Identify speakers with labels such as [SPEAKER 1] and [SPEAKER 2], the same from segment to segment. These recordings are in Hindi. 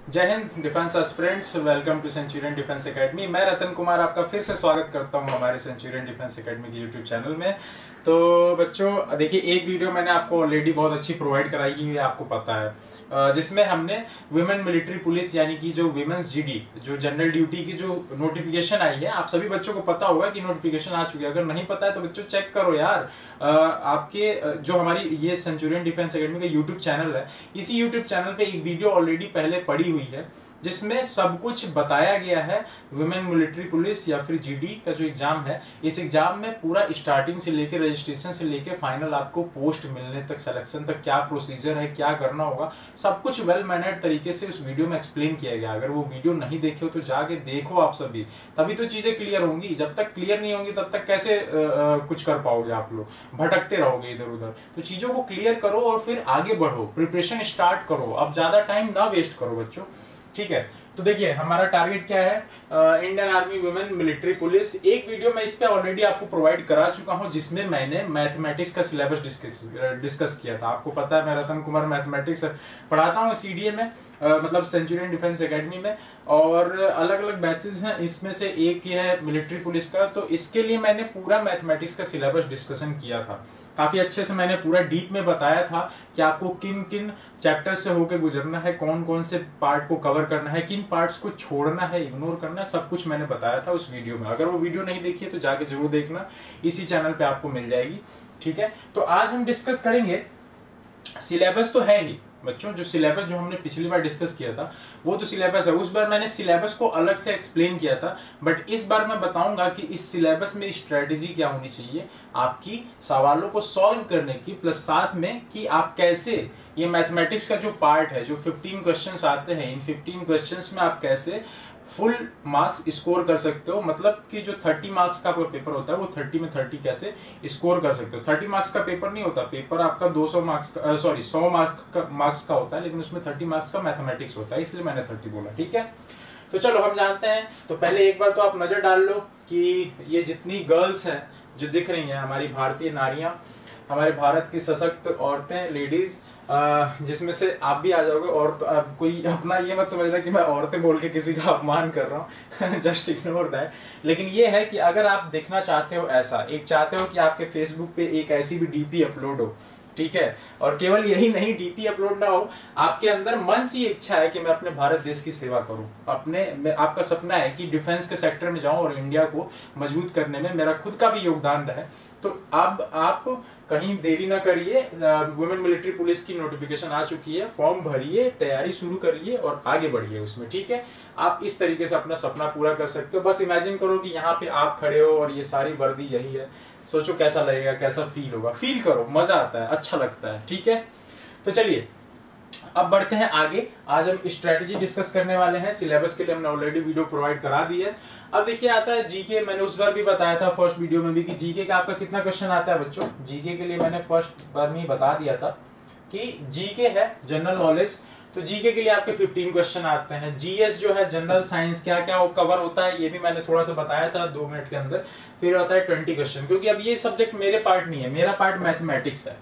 [SPEAKER 1] जय हिंद defence aspirants, welcome to centurion defence academy. मैं रतन कुमार आपका फिर से स्वागत करता हूं हमारे सेंचुरियन डिफेंस एकेडमी के यूट्यूब चैनल में। तो बच्चों देखिए, एक वीडियो मैंने आपको ऑलरेडी बहुत अच्छी प्रोवाइड कराई हुई है, आपको पता है, जिसमें हमने वुमेन मिलिट्री पुलिस यानी कि जो विमेंस जीडी, जो जनरल ड्यूटी की जो नोटिफिकेशन आई है, आप सभी बच्चों को पता होगा कि नोटिफिकेशन आ चुकी है। अगर नहीं पता है तो बच्चों चेक करो यार। आपके जो हमारी ये सेंचुरियन डिफेंस एकेडमी का यूट्यूब चैनल है, इसी यूट्यूब चैनल पे एक वीडियो ऑलरेडी पहले पड़ी हुई है जिसमें सब कुछ बताया गया है। वुमेन मिलिट्री पुलिस या फिर जीडी का जो एग्जाम है, इस एग्जाम में पूरा स्टार्टिंग से लेकर रजिस्ट्रेशन से लेकर फाइनल आपको पोस्ट मिलने तक, सिलेक्शन तक क्या प्रोसीजर है, क्या करना होगा, सब कुछ वेल मैनर्ड तरीके से उस वीडियो में एक्सप्लेन किया गया। अगर वो वीडियो नहीं देखे हो तो जाके देखो आप सभी, तभी तो चीजें क्लियर होंगी। जब तक क्लियर नहीं होंगी तब तक कैसे कुछ कर पाओगे आप लोग, भटकते रहोगे इधर उधर। तो चीजों को क्लियर करो और फिर आगे बढ़ो, प्रिपरेशन स्टार्ट करो। अब ज्यादा टाइम ना वेस्ट करो बच्चों, ठीक है। तो देखिए हमारा टारगेट क्या है, Indian army women military police. एक वीडियो मैं इस पे ऑलरेडी आपको प्रोवाइड करा चुका हूं जिसमें मैंने मैथमेटिक्स का सिलेबस डिस्कस किया था। आपको पता है मैं रतन कुमार मैथमेटिक्स पढ़ाता हूं सीडीए में, मतलब सेंचुरियन डिफेंस एकेडमी में, और अलग अलग बैचेस हैं, इसमें से एक ये है मिलिट्री पुलिस का। तो इसके लिए मैंने पूरा मैथमेटिक्स का सिलेबस डिस्कशन किया था, काफी अच्छे से मैंने पूरा डीप में बताया था कि आपको किन किन चैप्टर से होकर गुजरना है, कौन कौन से पार्ट को कवर करना है, किन पार्ट्स को छोड़ना है, इग्नोर करना है, सब कुछ मैंने बताया था उस वीडियो में। अगर वो वीडियो नहीं देखी है तो जाके जरूर देखना, इसी चैनल पे आपको मिल जाएगी, ठीक है। तो आज हम डिस्कस करेंगे, सिलेबस तो है ही बच्चों, जो सिलेबस जो हमने पिछली बार डिस्कस किया था वो तो सिलेबस है। उस बार मैंने सिलेबस को अलग से एक्सप्लेन किया था, बट इस बार मैं बताऊंगा कि इस सिलेबस में स्ट्रेटेजी क्या होनी चाहिए आपकी सवालों को सॉल्व करने की, प्लस साथ में कि आप कैसे ये मैथमेटिक्स का जो पार्ट है, जो 15 क्वेश्चंस आते हैं, इन 15 क्वेश्चंस में आप कैसे फुल मार्क्स स्कोर कर सकते हो। मतलब कि जो 30 मार्क्स का पेपर होता है वो 30 में 30 कैसे स्कोर कर सकते हो। 30 मार्क्स का पेपर नहीं होता, पेपर आपका 200 मार्क्स का, सॉरी 100 मार्क्स का होता है, लेकिन उसमें 30 मार्क्स का मैथमेटिक्स होता है, इसलिए मैंने 30 बोला, ठीक है। तो चलो हम जानते हैं। तो पहले एक बार तो आप नजर डाल लो कि ये जितनी गर्ल्स हैं जो दिख रही हैं, हमारी भारतीय नारियां, हमारे भारत की सशक्त औरतें, लेडीज, जिसमें से आप भी आ जाओगे। और तो कोई अपना ये मत समझना कि मैं औरतें बोल के किसी का अपमान कर रहा हूँ जस्ट इग्नोर दैट। लेकिन ये है कि अगर आप देखना चाहते हो, ऐसा एक चाहते हो कि आपके फेसबुक पे एक ऐसी भी डीपी अपलोड हो, ठीक है, और केवल यही नहीं, डीपी अपलोड ना हो, आपके अंदर मन से इच्छा है कि मैं अपने भारत देश की सेवा करूं, आपका सपना है कि डिफेंस के सेक्टर में जाऊं और इंडिया को मजबूत करने में मेरा खुद का भी योगदान है, तो अब आप कहीं देरी ना करिए। वुमेन मिलिट्री पुलिस की नोटिफिकेशन आ चुकी है, फॉर्म भरिए, तैयारी शुरू करिए और आगे बढ़िए उसमें, ठीक है। आप इस तरीके से अपना सपना पूरा कर सकते हो। बस इमेजिन करो कि यहाँ पे आप खड़े हो और ये सारी वर्दी यही है, सोचो कैसा लगेगा, कैसा फील होगा। फील करो, मजा आता है, अच्छा लगता है, ठीक है। तो चलिए अब बढ़ते हैं आगे। आज हम स्ट्रेटेजी डिस्कस करने वाले हैं। सिलेबस के लिए हमने ऑलरेडी वीडियो प्रोवाइड करा दी है। अब देखिए आता है जीके। मैंने उस बार भी बताया था फर्स्ट वीडियो में भी कि जीके का आपका कितना क्वेश्चन आता है बच्चों। जीके के लिए मैंने फर्स्ट बार में ही बता दिया था कि जीके है जनरल नॉलेज, तो जीके के लिए आपके 15 क्वेश्चन आते हैं। जीएस जो है जनरल साइंस, क्या क्या वो कवर होता है ये भी मैंने थोड़ा सा बताया था 2 मिनट के अंदर। फिर आता है 20 क्वेश्चन, क्योंकि अब ये सब्जेक्ट मेरे पार्ट नहीं है, मेरा पार्ट मैथमेटिक्स है,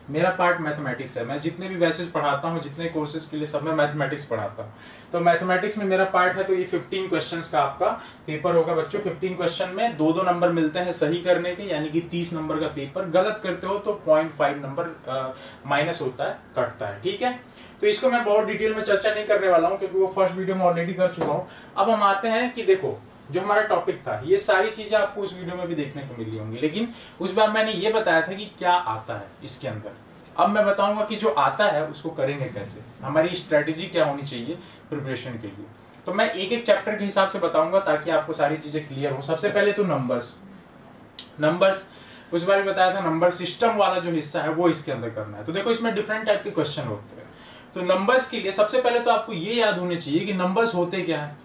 [SPEAKER 1] मेरा पार्ट मैथमेटिक्स है। मैं जितने भी बैचेस पढ़ाता हूँ, जितने कोर्सेज के लिए, सब में मैथमेटिक्स पढ़ाता हूँ। तो मैथमेटिक्स में मेरा पार्ट है, तो ये 15 क्वेश्चंस का आपका पेपर होगा बच्चों। 15 क्वेश्चन में 2-2 नंबर मिलते हैं सही करने के, यानी कि 30 नंबर का पेपर। गलत करते हो तो 0.5 नंबर माइनस होता है, कटता है, ठीक है। तो इसको मैं बहुत डिटेल में चर्चा नहीं करने वाला हूँ, क्योंकि वो फर्स्ट वीडियो में ऑलरेडी कर चुका हूँ। अब हम आते हैं कि देखो, जो हमारा टॉपिक था, ये सारी चीजें आपको उस वीडियो में भी देखने को मिली होंगी, लेकिन उस बार मैंने ये बताया था कि क्या आता है इसके अंदर। अब मैं बताऊंगा कि जो आता है उसको करेंगे कैसे, हमारी स्ट्रेटेजी क्या होनी चाहिए प्रिपरेशन के लिए। तो मैं एक एक चैप्टर के हिसाब से बताऊंगा ताकि आपको सारी चीजें क्लियर हो। सबसे पहले तो नंबर्स उस बार भी बताया था, नंबर सिस्टम वाला जो हिस्सा है वो इसके अंदर करना है। तो देखो इसमें डिफरेंट टाइप के क्वेश्चन होते हैं। तो नंबर्स के लिए सबसे पहले तो आपको ये याद होने चाहिए कि नंबर्स होते क्या है।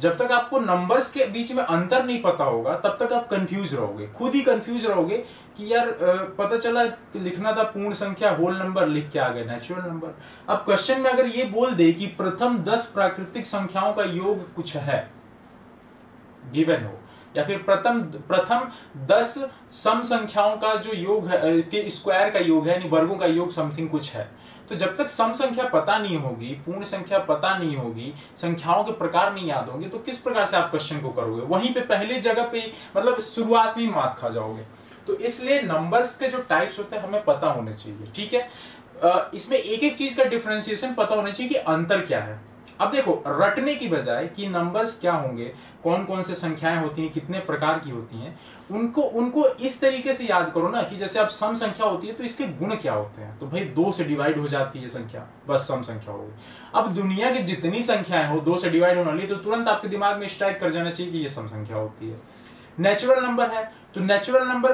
[SPEAKER 1] जब तक आपको नंबर्स के बीच में अंतर नहीं पता होगा तब तक आप कंफ्यूज रहोगे, खुद ही कंफ्यूज रहोगे कि यार पता चला लिखना था पूर्ण संख्या, होल नंबर, लिख के आ गए नेचुरल नंबर। अब क्वेश्चन में अगर ये बोल दे कि प्रथम 10 प्राकृतिक संख्याओं का योग कुछ है, गिवन हो, या फिर प्रथम 10 सम संख्याओं का जो योग है के स्क्वायर का योग है, यानी वर्गों का योग समथिंग कुछ है, तो जब तक सम संख्या पता नहीं होगी, पूर्ण संख्या पता नहीं होगी, संख्याओं के प्रकार नहीं याद होंगे, तो किस प्रकार से आप क्वेश्चन को करोगे? वहीं पे पहली जगह पे मतलब शुरुआत में मात खा जाओगे। तो इसलिए नंबर्स के जो टाइप्स होते हैं हमें पता होने चाहिए, ठीक है। इसमें एक एक चीज का डिफरेंशिएशन पता होना चाहिए कि अंतर क्या है। अब देखो, रटने की बजाय कि नंबर्स क्या होंगे, कौन कौन से संख्याएं होती हैं, कितने प्रकार की होती हैं, उनको इस तरीके से याद करो ना कि जैसे अब सम संख्या होती है तो इसके गुण क्या होते हैं। तो भाई 2 से डिवाइड हो जाती है संख्या, बस सम संख्या हो गई। अब दुनिया की जितनी संख्याएं हो 2 से डिवाइड होने वाली, तो तुरंत आपके दिमाग में स्ट्राइक कर जाना चाहिए कि ये सम संख्या होती है। नेचुरल नंबर है तो नेचुरल नंबर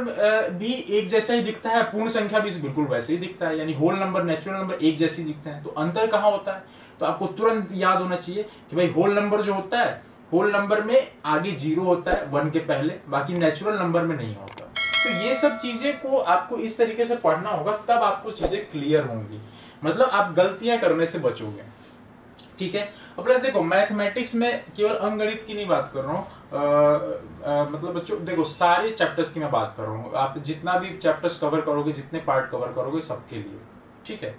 [SPEAKER 1] भी एक जैसा ही दिखता है, पूर्ण संख्या भी बिल्कुल वैसे ही दिखता है, यानी होल नंबर, नेचुरल नंबर एक जैसे ही दिखते हैं। तो अंतर कहाँ होता है? तो आपको तुरंत याद होना चाहिए कि भाई होल नंबर जो होता है, होल नंबर में आगे 0 होता है 1 के पहले, बाकी नेचुरल नंबर में नहीं होता। तो ये सब चीजें को आपको इस तरीके से पढ़ना होगा, तब आपको चीजें क्लियर होंगी, मतलब आप गलतियां करने से बचोगे, ठीक है। और प्लस देखो, मैथमेटिक्स में केवल अंकगणित की नहीं बात कर रहा हूँ, मतलब बच्चों देखो सारे चैप्टर्स की मैं बात कर रहा हूँ। आप जितना भी चैप्टर्स कवर करोगे, जितने पार्ट कवर करोगे, सबके लिए, ठीक है।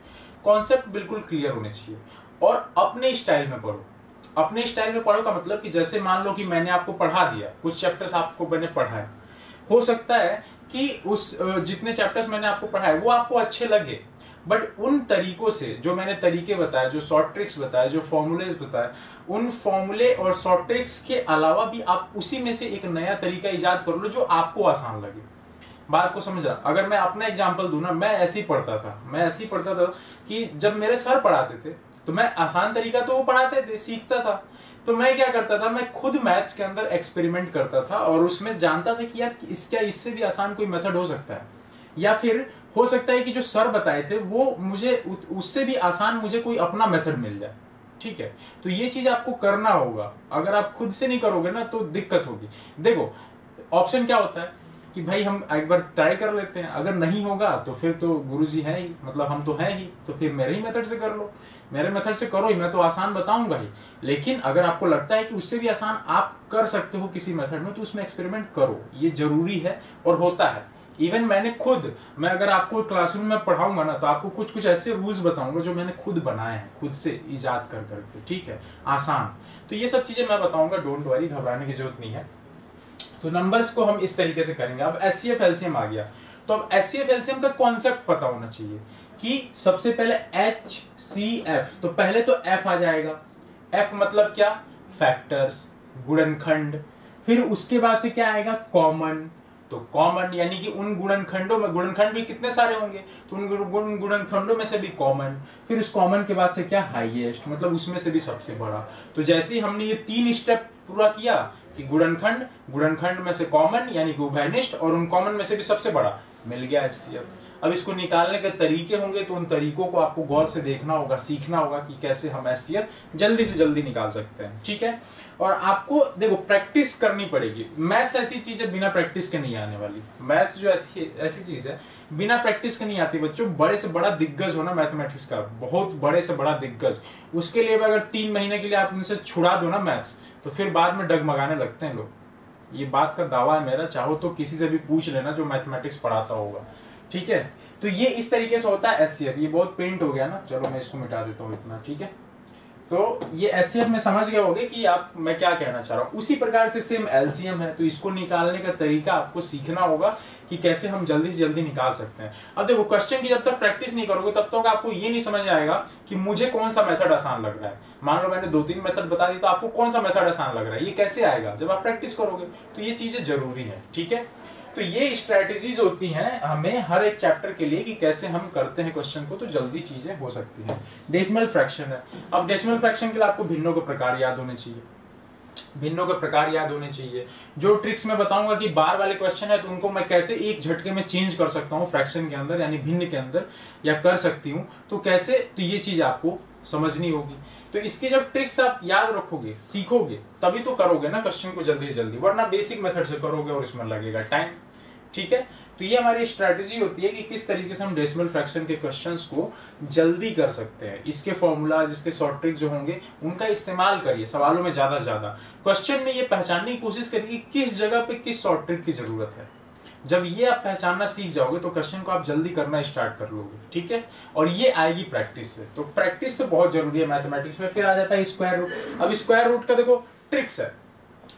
[SPEAKER 1] कॉन्सेप्ट बिल्कुल क्लियर होने चाहिए और अपने स्टाइल में पढ़ो। अपने स्टाइल में पढ़ो का मतलब कि जैसे मान लो कि मैंने आपको पढ़ा दिया, कुछ चैप्टर्स आपको मैंने पढ़ाए, हो सकता है कि उस जितने चैप्टर्स मैंने आपको पढ़ाए वो आपको अच्छे लगे, बट उन तरीकों से जो मैंने तरीके बताए, जो शॉर्ट ट्रिक्स बताए, जो फॉर्मूलेज बताए, उन फॉर्मूले और शॉर्ट ट्रिक्स के अलावा भी आप उसी में से एक नया तरीका इजाद कर लो जो आपको आसान लगे। बात को समझ रहा? अगर मैं अपना एग्जांपल दूं ना, मैं ऐसे ही पढ़ता था कि जब मेरे सर पढ़ाते थे तो मैं आसान तरीका तो वो पढ़ाते थे, सीखता था, तो मैं क्या करता था, मैं खुद मैथ्स के अंदर एक्सपेरिमेंट करता था और उसमें जानता था कि यार इससे भी आसान कोई मेथड हो सकता है, या फिर हो सकता है कि जो सर बताए थे वो मुझे उससे भी आसान मुझे कोई अपना मेथड मिल जाए, ठीक है। तो ये चीज आपको करना होगा। अगर आप खुद से नहीं करोगे ना तो दिक्कत होगी। देखो, ऑप्शन क्या होता है कि भाई हम एक बार ट्राई कर लेते हैं, अगर नहीं होगा तो फिर तो गुरुजी हैं ही, मतलब हम तो हैं ही, तो फिर मेरे ही मेथड से कर लो, मेरे मेथड से करो ही, मैं तो आसान बताऊंगा ही। लेकिन अगर आपको लगता है कि उससे भी आसान आप कर सकते हो किसी मेथड में, तो उसमें एक्सपेरिमेंट करो, ये जरूरी है और होता है। इवन मैं अगर आपको क्लासरूम में पढ़ाऊंगा ना, तो आपको कुछ कुछ ऐसे रूल्स बताऊंगा जो मैंने खुद बनाए हैं, खुद से इजाद कर करके, ठीक है, आसान। तो ये सब चीजें मैं बताऊंगा, डोंट वरी, घबराने की जरूरत नहीं है। तो नंबर्स को हम इस तरीके से करेंगे। अब एचसीएफ एलसीएम आ गया, तो अब एचसीएफ एलसीएम का कॉन्सेप्ट पता होना चाहिए कि सबसे पहले एचसीएफ, तो पहले तो एफ आ जाएगा। एफ मतलब क्या? फैक्टर्स, गुणनखंड। फिर उसके बाद से क्या आएगा? कॉमन। तो कॉमन यानी कि उन गुणनखंडों में, गुणनखंड भी कितने सारे होंगे, तो उन गुणनखंडों में से भी कॉमन। फिर उस कॉमन के बाद से क्या? हाईएस्ट, मतलब उसमें से भी सबसे बड़ा। तो जैसे ही हमने ये 3 स्टेप पूरा किया कि गुणनखंड, गुणनखंड में से कॉमन यानी कि उभयनिष्ठ, और उन कॉमन में से भी सबसे बड़ा, मिल गया एचसीएफ। अब इसको निकालने के तरीके होंगे, तो उन तरीकों को आपको गौर से देखना होगा, सीखना होगा कि कैसे हम एचसीएफ जल्दी से जल्दी निकाल सकते हैं, ठीक है। और आपको देखो प्रैक्टिस करनी पड़ेगी। मैथ्स ऐसी चीज है बिना प्रैक्टिस के नहीं आने वाली। मैथ्स जो ऐसी चीज है बिना प्रैक्टिस के नहीं आती बच्चों। बड़े से बड़ा दिग्गज होना मैथमेटिक्स का, बहुत बड़े से बड़ा दिग्गज, उसके लिए अगर 3 महीने के लिए आप उनसे छुड़ा दो ना मैथ्स, तो फिर बाद में डगमगाने लगते हैं लोग। ये बात का दावा है मेरा, चाहो तो किसी से भी पूछ लेना जो मैथमेटिक्स पढ़ाता होगा, ठीक है। तो ये इस तरीके से होता है एचसीएफ। ये बहुत पेंट हो गया ना, चलो मैं इसको मिटा देता हूँ इतना, ठीक है। तो ये एचसीएफ में समझ गए होंगे कि आप मैं क्या कहना चाह रहा हूँ। उसी प्रकार से सेम एलसीएम है, तो इसको निकालने का तरीका आपको सीखना होगा कि कैसे हम जल्दी से जल्दी निकाल सकते हैं। अब देखो, क्वेश्चन की जब तक प्रैक्टिस नहीं करोगे तब तक आपको ये नहीं समझ आएगा कि मुझे कौन सा मेथड आसान लग रहा है। मान लो मैंने 2-3 मेथड बता दी, तो आपको कौन सा मेथड आसान लग रहा है ये कैसे आएगा? जब आप प्रैक्टिस करोगे। तो ये चीजें जरूरी है, ठीक है। तो ये स्ट्रेटेजीज होती हैं हमें हर एक चैप्टर के लिए कि कैसे हम करते हैं क्वेश्चन को, तो जल्दी चीजें हो सकती हैं। डेसिमल फ्रैक्शन है। अब डेसिमल फ्रैक्शन के लिए आपको भिन्नों के प्रकार याद होने चाहिए, भिन्नों के प्रकार याद होने चाहिए। जो ट्रिक्स मैं बताऊंगा कि बार वाले क्वेश्चन है, तो उनको मैं कैसे एक झटके में चेंज कर सकता हूँ फ्रैक्शन के अंदर, यानी भिन्न के अंदर, या कर सकती हूँ तो कैसे, तो ये चीज आपको समझनी होगी। तो इसके जब ट्रिक्स आप याद रखोगे, सीखोगे, तभी तो करोगे ना क्वेश्चन को जल्दी से जल्दी, वरना बेसिक मेथड से करोगे और इसमें लगेगा टाइम, ठीक है। तो ये हमारी स्ट्रेटेजी होती है कि किस तरीके से हम डेसिमल फ्रैक्शन के क्वेश्चंस को जल्दी कर सकते हैं। इसके फॉर्मूलाज, इसके शॉर्ट ट्रिक जो होंगे उनका इस्तेमाल करिए सवालों में ज्यादा से ज्यादा। क्वेश्चन में ये पहचानने की कोशिश करिए कि किस जगह पे किस शॉर्ट ट्रिक की जरूरत है। जब ये आप पहचानना सीख जाओगे तो क्वेश्चन को आप जल्दी करना स्टार्ट कर लोगे, ठीक है। और ये आएगी प्रैक्टिस से, तो प्रैक्टिस तो बहुत जरूरी है मैथमेटिक्स में। फिर आ जाता है स्क्वायर रूट। अब स्क्वायर रूट का देखो ट्रिक्स है।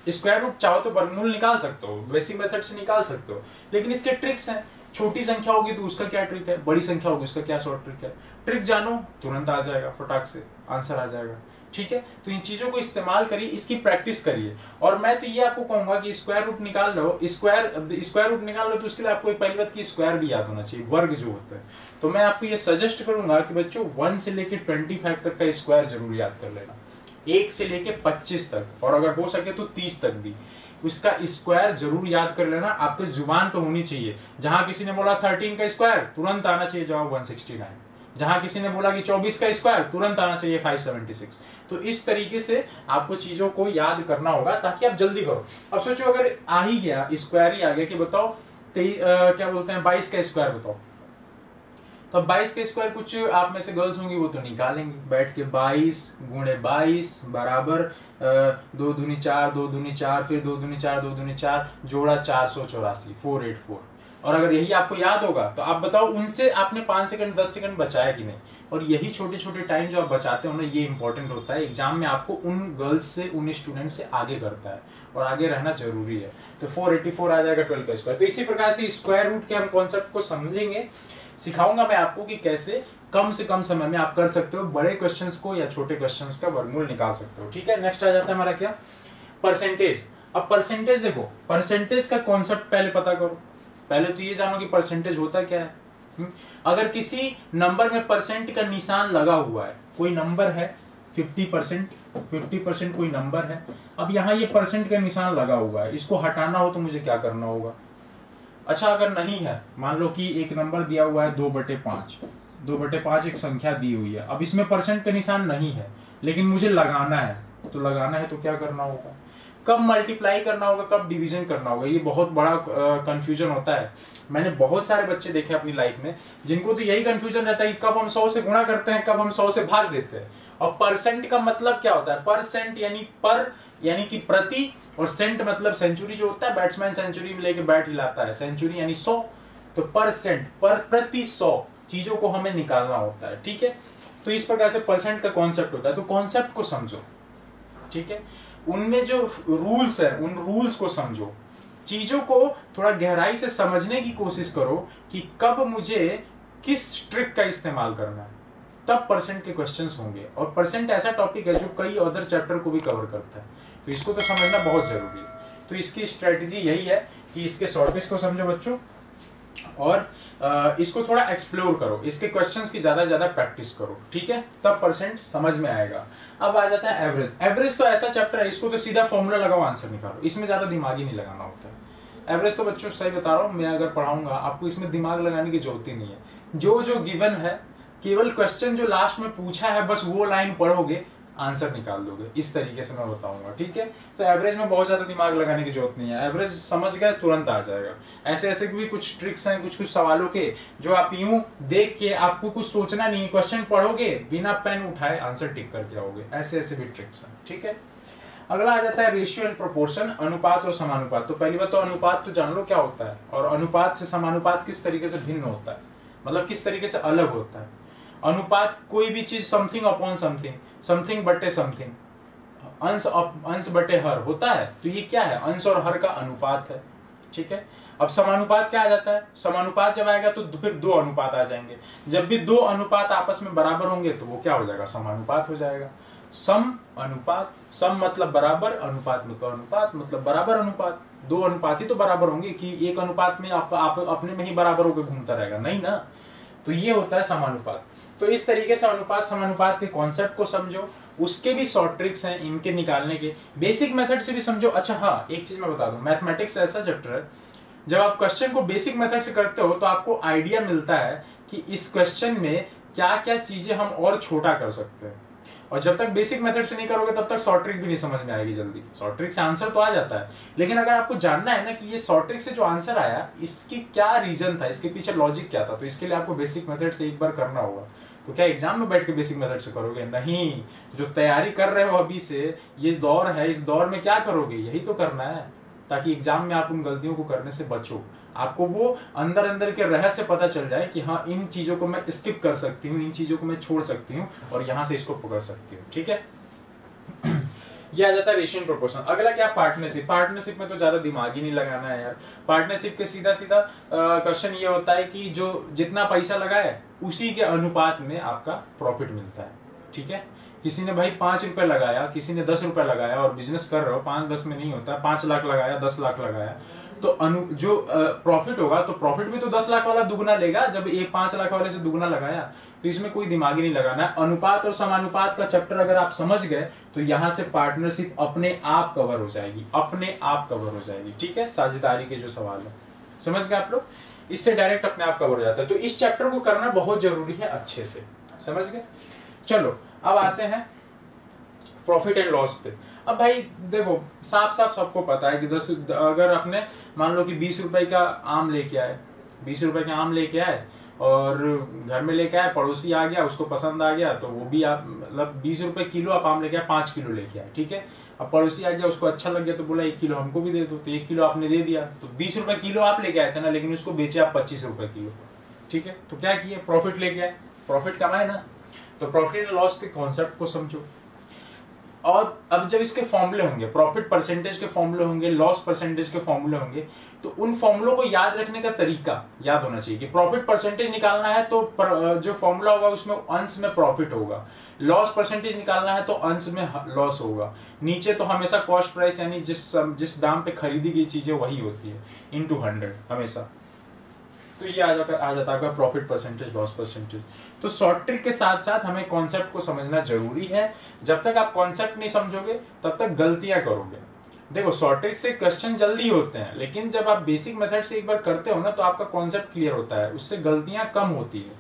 [SPEAKER 1] स्क्वायर रूट चाहो तो वर्गमूल निकाल सकते हो, बेसिक मेथड से निकाल सकते हो, लेकिन इसके ट्रिक्स हैं। छोटी संख्या होगी तो उसका क्या ट्रिक है, बड़ी संख्या होगी उसका क्या शॉर्ट ट्रिक है। ट्रिक जानो तुरंत आ जाएगा, फटाक से आंसर आ जाएगा, ठीक है। तो इन चीजों को इस्तेमाल करिए, इसकी प्रैक्टिस करिए। और मैं तो ये आपको कहूंगा कि स्क्वायर रूट निकाल लो, स्क्वायर रूट निकाल लो तो उसके लिए आपको पहली बात की स्क्वायर भी याद होना चाहिए, वर्ग जो होता है। तो मैं आपको ये सजेस्ट करूंगा कि बच्चों 1 से लेके 25 तक का स्क्वायर जरूर याद कर लेना, 1 से लेके 25 तक, और अगर हो सके तो 30 तक भी उसका स्क्वायर जरूर याद कर लेना। आपके जुबान पे होनी चाहिए। जहां किसी ने बोला 13 का स्क्वायर, तुरंत आना चाहिए जवाब 169। जहां किसी ने बोला कि 24 का स्क्वायर, तुरंत आना चाहिए 576। तो इस तरीके से आपको चीजों को याद करना होगा ताकि आप जल्दी करो। अब सोचो अगर आ ही गया, स्क्वायर ही आ गया कि बताओ क्या बोलते हैं 22 का स्क्वायर बताओ, तो 22 का स्क्वायर कुछ आप में से गर्ल्स होंगी वो तो निकालेंगे बैठ के। 22 गुणे 22 बराबर 2 दूनी 4, 2 दूनी 4, फिर 2 दूनी 4, 2 दूनी 4, जोड़ा 484, 484। और अगर यही आपको याद होगा तो आप बताओ उनसे आपने 5 सेकंड 10 सेकंड बचाया कि नहीं। और यही छोटे छोटे टाइम जो आप बचाते हो ना, ये इंपॉर्टेंट होता है एग्जाम में, आपको उन गर्ल्स से, उन स्टूडेंट से आगे करता है, और आगे रहना जरूरी है। तो 484 आ जाएगा 12 का स्क्वायर। तो इसी प्रकार से स्क्वायर रूट के हम कॉन्सेप्ट को समझेंगे, सिखाऊंगा मैं आपको कि कैसे कम से कम समय में आप कर सकते हो, बड़े क्वेश्चंस को या छोटे क्वेश्चंस का वर्गमूल निकाल सकते हो, ठीक है। नेक्स्ट आ जाता है हमारा क्या, परसेंटेज। अब परसेंटेज देखो, परसेंटेज का कॉन्सेप्ट पहले पता करो। पहले तो ये जानो कि परसेंटेज होता क्या है। अगर किसी नंबर में परसेंट का निशान लगा हुआ है, कोई नंबर है 50% कोई नंबर है, अब यहाँ ये परसेंट का निशान लगा हुआ है, इसको हटाना हो तो मुझे क्या करना होगा। अच्छा अगर नहीं है, मान लो कि एक नंबर दिया हुआ है 2/5, 2/5 एक संख्या दी हुई है, अब इसमें परसेंट का निशान नहीं है लेकिन मुझे लगाना है, तो क्या करना होगा, कब मल्टीप्लाई करना होगा, कब डिवीजन करना होगा। ये बहुत बड़ा कंफ्यूजन होता है। मैंने बहुत सारे बच्चे देखे अपनी लाइफ में जिनको तो यही कंफ्यूजन रहता है कि कब हम 100 से गुणा करते हैं, कब हम 100 से भाग देते हैं। और परसेंट का मतलब क्या होता है, परसेंट यानी पर, यानी कि प्रति, और सेंट मतलब सेंचुरी जो होता है, बैट्समैन सेंचुरी में लेके बैट हिलाता है, सेंचुरी यानी 100। तो परसेंट पर प्रति 100 चीजों को हमें निकालना होता है, ठीक है। तो इस प्रकार से परसेंट का कॉन्सेप्ट होता है। तो कॉन्सेप्ट को समझो, ठीक है, उनमें जो रूल्स है उन रूल्स को समझो, चीजों को थोड़ा गहराई से समझने की कोशिश करो कि कब मुझे किस ट्रिक का इस्तेमाल करना है, तब परसेंट के क्वेश्चंस होंगे। और परसेंट ऐसा टॉपिक है जो कई अदर चैप्टर को भी कवर करता है, तो इसको तो समझना बहुत जरूरी है। तो इसकी स्ट्रेटेजी यही है कि इसके शॉर्टेज को समझो बच्चों, और इसको थोड़ा एक्सप्लोर करो, इसके क्वेश्चंस की ज्यादा प्रैक्टिस करो, ठीक है, तब परसेंट समझ में आएगा। अब आ जाता है एवरेज। एवरेज तो ऐसा चैप्टर है, इसको तो सीधा फॉर्मूला लगाओ आंसर निकालो, इसमें ज्यादा दिमाग ही नहीं लगाना होता है। एवरेज तो बच्चों सही बता रहा हूँ, मैं अगर पढ़ाऊंगा आपको इसमें दिमाग लगाने की जरूरत ही नहीं है। जो गिवन है, केवल क्वेश्चन जो लास्ट में पूछा है बस वो लाइन पढ़ोगे, आंसर निकाल दोगे। इस तरीके से मैं बताऊंगा, ठीक है। तो एवरेज में बहुत ज्यादा दिमाग लगाने की जरूरत नहीं है, एवरेज समझ गए तुरंत आ जाएगा। ऐसे भी कुछ ट्रिक्स हैं कुछ सवालों के जो आप यूं देख के, आपको कुछ सोचना नहीं, क्वेश्चन पढ़ोगे बिना पेन उठाए आंसर टिक करके आओगे, ऐसे भी ट्रिक्स हैं, ठीक है। अगला आ जाता है रेशियो एंड प्रोपोर्शन, अनुपात और समानुपात। तो पहली बात तो अनुपात तो जान लो क्या होता है, और अनुपात से समानुपात किस तरीके से भिन्न होता है, मतलब किस तरीके से अलग होता है। अनुपात कोई भी चीज समथिंग अपॉन समथिंग, समथिंग बटे समथिंग, अंश बटे हर होता है। तो ये क्या है, अंश और हर का अनुपात है, ठीक है। अब समानुपात क्या आ जाता है, समानुपात जब आएगा तो फिर 2 अनुपात आ जाएंगे। जब भी 2 अनुपात आपस में बराबर होंगे तो वो क्या हो जाएगा, समानुपात हो जाएगा। सम अनुपात, सम मतलब बराबर, अनुपात मतलब बराबर अनुपात। 2 अनुपात ही तो बराबर होंगे कि एक अनुपात में आप अपने में ही बराबर होकर घूमता रहेगा, नहीं ना। तो ये होता है समानुपात। तो इस तरीके से अनुपात समानुपात के कॉन्सेप्ट को समझो, उसके भी शॉर्ट ट्रिक्स हैं इनके निकालने के, बेसिक मेथड से भी समझो। अच्छा हाँ, एक चीज मैं बता दूं, मैथमेटिक्स ऐसा चैप्टर है जब आप क्वेश्चन को बेसिक मेथड से करते हो तो आपको आइडिया मिलता है कि इस क्वेश्चन में क्या क्या चीजें हम और छोटा कर सकते हैं। और जब तक बेसिक मेथड से नहीं करोगे तब तक शॉर्ट ट्रिक भी नहीं समझ में आएगी जल्दी। शॉर्ट ट्रिक से आंसर तो आ जाता है, लेकिन अगर आपको जानना है ना कि ये शॉर्ट ट्रिक से जो आंसर आया इसकी क्या रीजन था, इसके पीछे लॉजिक क्या था, तो इसके लिए आपको बेसिक मेथड से एक बार करना होगा। तो क्या एग्जाम में बैठ के बेसिक मेथड से करोगे, नहीं। जो तैयारी कर रहे हो अभी से, ये दौर है, इस दौर में क्या करोगे, यही तो करना है ताकि एग्जाम में आप उन गलतियों को करने से बचो। आपको वो अंदर अंदर के रहस्य पता चल जाए कि हाँ इन चीजों को मैं स्किप कर सकती हूँ, इन चीजों को मैं छोड़ सकती हूँ और यहाँ से इसको पकड़ सकती हूँ। ठीक है, ये आ जाता है रेशियो प्रोपोर्शन। अगला क्या, पार्टनरशिप। पार्टनरशिप में तो ज्यादा दिमाग ही नहीं लगाना है यार। पार्टनरशिप के सीधा सीधा क्वेश्चन ये होता है कि जो जितना पैसा लगाए उसी के अनुपात में आपका प्रॉफिट मिलता है। ठीक है, किसी ने भाई 5 रुपए लगाया, किसी ने 10 रुपए लगाया और बिजनेस कर रहे हो, 5-10 में नहीं होता, 5 लाख लगाया, 10 लाख लगाया, तो जो प्रॉफिट होगा तो प्रॉफिट भी तो 10 लाख वाला दुगना लेगा जब ये 5 लाख वाले से दुगना लगाया। तो इसमें कोई दिमाग ही नहीं लगाना है। अनुपात और समानुपात का चैप्टर अगर आप समझ गए तो यहां से पार्टनरशिप अपने आप कवर हो जाएगी, अपने आप कवर हो जाएगी। ठीक है, साझेदारी के जो सवाल है समझ गए आप लोग, इससे डायरेक्ट अपने आप कवर हो जाता है। तो इस चैप्टर को करना बहुत जरूरी है अच्छे से, समझ गए। चलो अब आते हैं प्रॉफिट एंड लॉस पे। अब भाई देखो साफ साफ सबको पता है कि अगर आपने मान लो कि 20 रुपए का आम लेके आए, 20 रुपए का आम लेके आए और घर में लेके आए, पड़ोसी आ गया, उसको पसंद आ गया तो वो भी आप मतलब 20 रुपए किलो आप आम लेके आए, 5 किलो लेके आए। ठीक है, अब पड़ोसी आ गया, उसको अच्छा लग गया तो बोला 1 किलो हमको भी दे दो, तो 1 किलो आपने दे दिया। तो 20 रुपए किलो आप लेके आए थे ना, लेकिन उसको बेचे आप 25 रुपए किलो। ठीक है, तो क्या किए, प्रॉफिट लेके आए, प्रॉफिट कमाए ना। तो प्रॉफिट एंड लॉस के कॉन्सेप्ट को समझो। और अब जब इसके फॉर्मूले होंगे, प्रॉफिट परसेंटेज के फॉर्मूले होंगे, लॉस परसेंटेज के फॉर्मूले होंगे, तो उन फॉर्मूलों को याद रखने का तरीका याद होना चाहिए कि प्रॉफिट परसेंटेज निकालना है तो जो फॉर्मूला होगा उसमें अंश में प्रॉफिट होगा, लॉस परसेंटेज निकालना है तो अंश में लॉस होगा, नीचे तो हमेशा कॉस्ट प्राइस यानी जिस दाम पे खरीदी गई चीज है वही होती है इंटू 100 हमेशा। तो ये आ जाता है प्रॉफिट परसेंटेज, लॉस परसेंटेज। तो शॉर्ट ट्रिक के साथ साथ हमें कॉन्सेप्ट को समझना जरूरी है। जब तक आप कॉन्सेप्ट नहीं समझोगे तब तक गलतियां करोगे। देखो शॉर्ट ट्रिक से क्वेश्चन जल्दी होते हैं, लेकिन जब आप बेसिक मेथड से एक बार करते हो ना तो आपका कॉन्सेप्ट क्लियर होता है, उससे गलतियां कम होती है।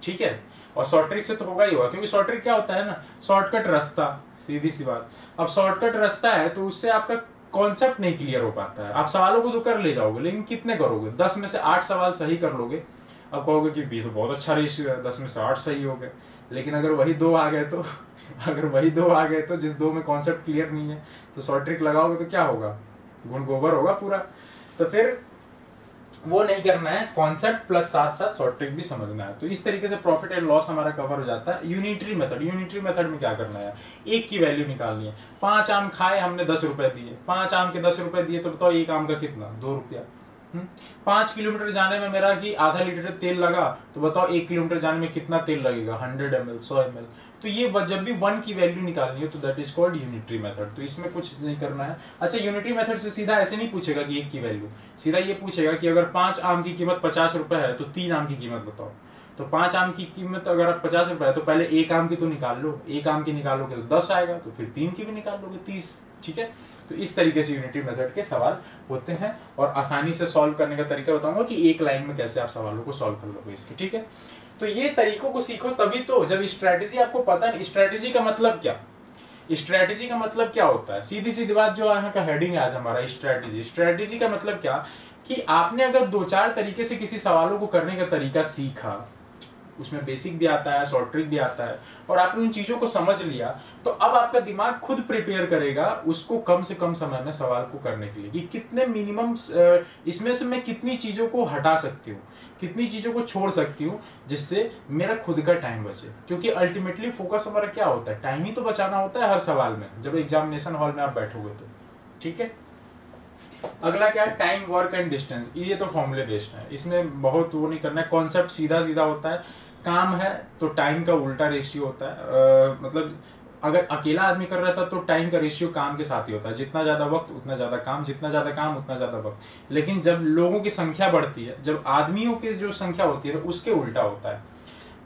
[SPEAKER 1] ठीक है, और शॉर्ट ट्रिक से तो होगा ही होगा, क्योंकि शॉर्ट ट्रिक क्या होता है ना, शॉर्टकट रास्ता, सीधी सी बात। अब शॉर्टकट रास्ता है तो उससे आपका कॉन्सेप्ट नहीं क्लियर हो पाता है। आप सवालों को तो कर ले जाओगे, लेकिन कितने करोगे, 10 में से 8 सवाल सही कर लोगे। अब कहोगे कि भी तो बहुत अच्छा रेशियो है, 10 में से 8 सही हो गए, लेकिन अगर वही 2 आ गए तो जिस 2 में कॉन्सेप्ट क्लियर नहीं है तो शॉर्ट ट्रिक लगाओगे तो क्या होगा, गुण गोबर होगा पूरा। तो फिर वो नहीं करना है, कॉन्सेप्ट प्लस साथ साथ शॉर्ट ट्रिक भी समझना है। तो इस तरीके से प्रॉफिट एंड लॉस हमारा कवर हो जाता है। यूनिटरी मेथड में क्या करना है, एक की वैल्यू निकालनी है। 5 आम खाए, हमने 10 रुपए दिए, 5 आम के 10 रुपए दिए, तो बताओ एक आम का कितना, 2 रुपया। 5 किलोमीटर जाने में मेरा कि आधा लीटर तेल लगा, तो बताओ 1 किलोमीटर जाने में कितना तेल लगेगा, 100 ml, 100 ml। तो ये जब भी 1 की वैल्यू निकालनी है तो that is called unitary method. तो इसमें कुछ नहीं करना है। अच्छा, यूनिटरी मेथड से सीधा ऐसे नहीं पूछेगा कि 1 की वैल्यू, सीधा ये पूछेगा कि अगर 5 आम की कीमत 50 रुपए है तो 3 आम की कीमत बताओ। तो 5 आम की कीमत अगर आप 50 रुपए है तो पहले 1 आम की तो निकाल लो, 1 आम की निकालोगे तो 10 आएगा, तो फिर 3 की भी निकाल लोगे, 30। ठीक है, तो इस तरीके से यूनिटरी मेथड के सवाल होते हैं और आसानी से सॉल्व करने का तरीका बताऊंगा कि एक लाइन में कैसे आप सवालों को सॉल्व कर लोगे इसके। ठीक है, तो ये तरीकों को सीखो तभी तो, जब स्ट्रेटेजी आपको पता नहीं। स्ट्रेटेजी का मतलब क्या, स्ट्रेटेजी का मतलब क्या होता है, सीधी सीधी बात, जो यहाँ का हेडिंग है आज हमारा स्ट्रेटेजी का मतलब क्या, कि आपने अगर 2-4 तरीके से किसी सवालों को करने का तरीका सीखा, उसमें बेसिक भी आता है, शॉर्ट ट्रिक भी आता है, और आपने उन चीजों को समझ लिया, तो अब आपका दिमाग खुद प्रिपेयर करेगा उसको कम से कम समय में सवाल को करने के लिए, कि कितने मिनिमम इसमें से मैं कितनी चीजों को हटा सकती हूँ, कितनी चीजों को छोड़ सकती हूँ, जिससे मेरा खुद का टाइम बचे। क्योंकि अल्टीमेटली फोकस हमारा क्या होता है, टाइम ही तो बचाना होता है हर सवाल में, जब एग्जामिनेशन हॉल में आप बैठोगे तो। ठीक है, अगला क्या है, टाइम, वर्क एंड डिस्टेंस। ये तो फॉर्मूले बेस्ड है, इसमें बहुत वो नहीं करना है, कॉन्सेप्ट सीधा सीधा होता है। काम है तो टाइम का उल्टा रेशियो होता है, मतलब अगर अकेला आदमी कर रहा था तो टाइम का रेशियो काम के साथ ही होता है, जितना ज्यादा वक्त उतना ज्यादा काम, जितना ज्यादा काम उतना ज्यादा वक्त। लेकिन जब लोगों की संख्या बढ़ती है, जब आदमियों की जो संख्या होती है उसके उल्टा होता है,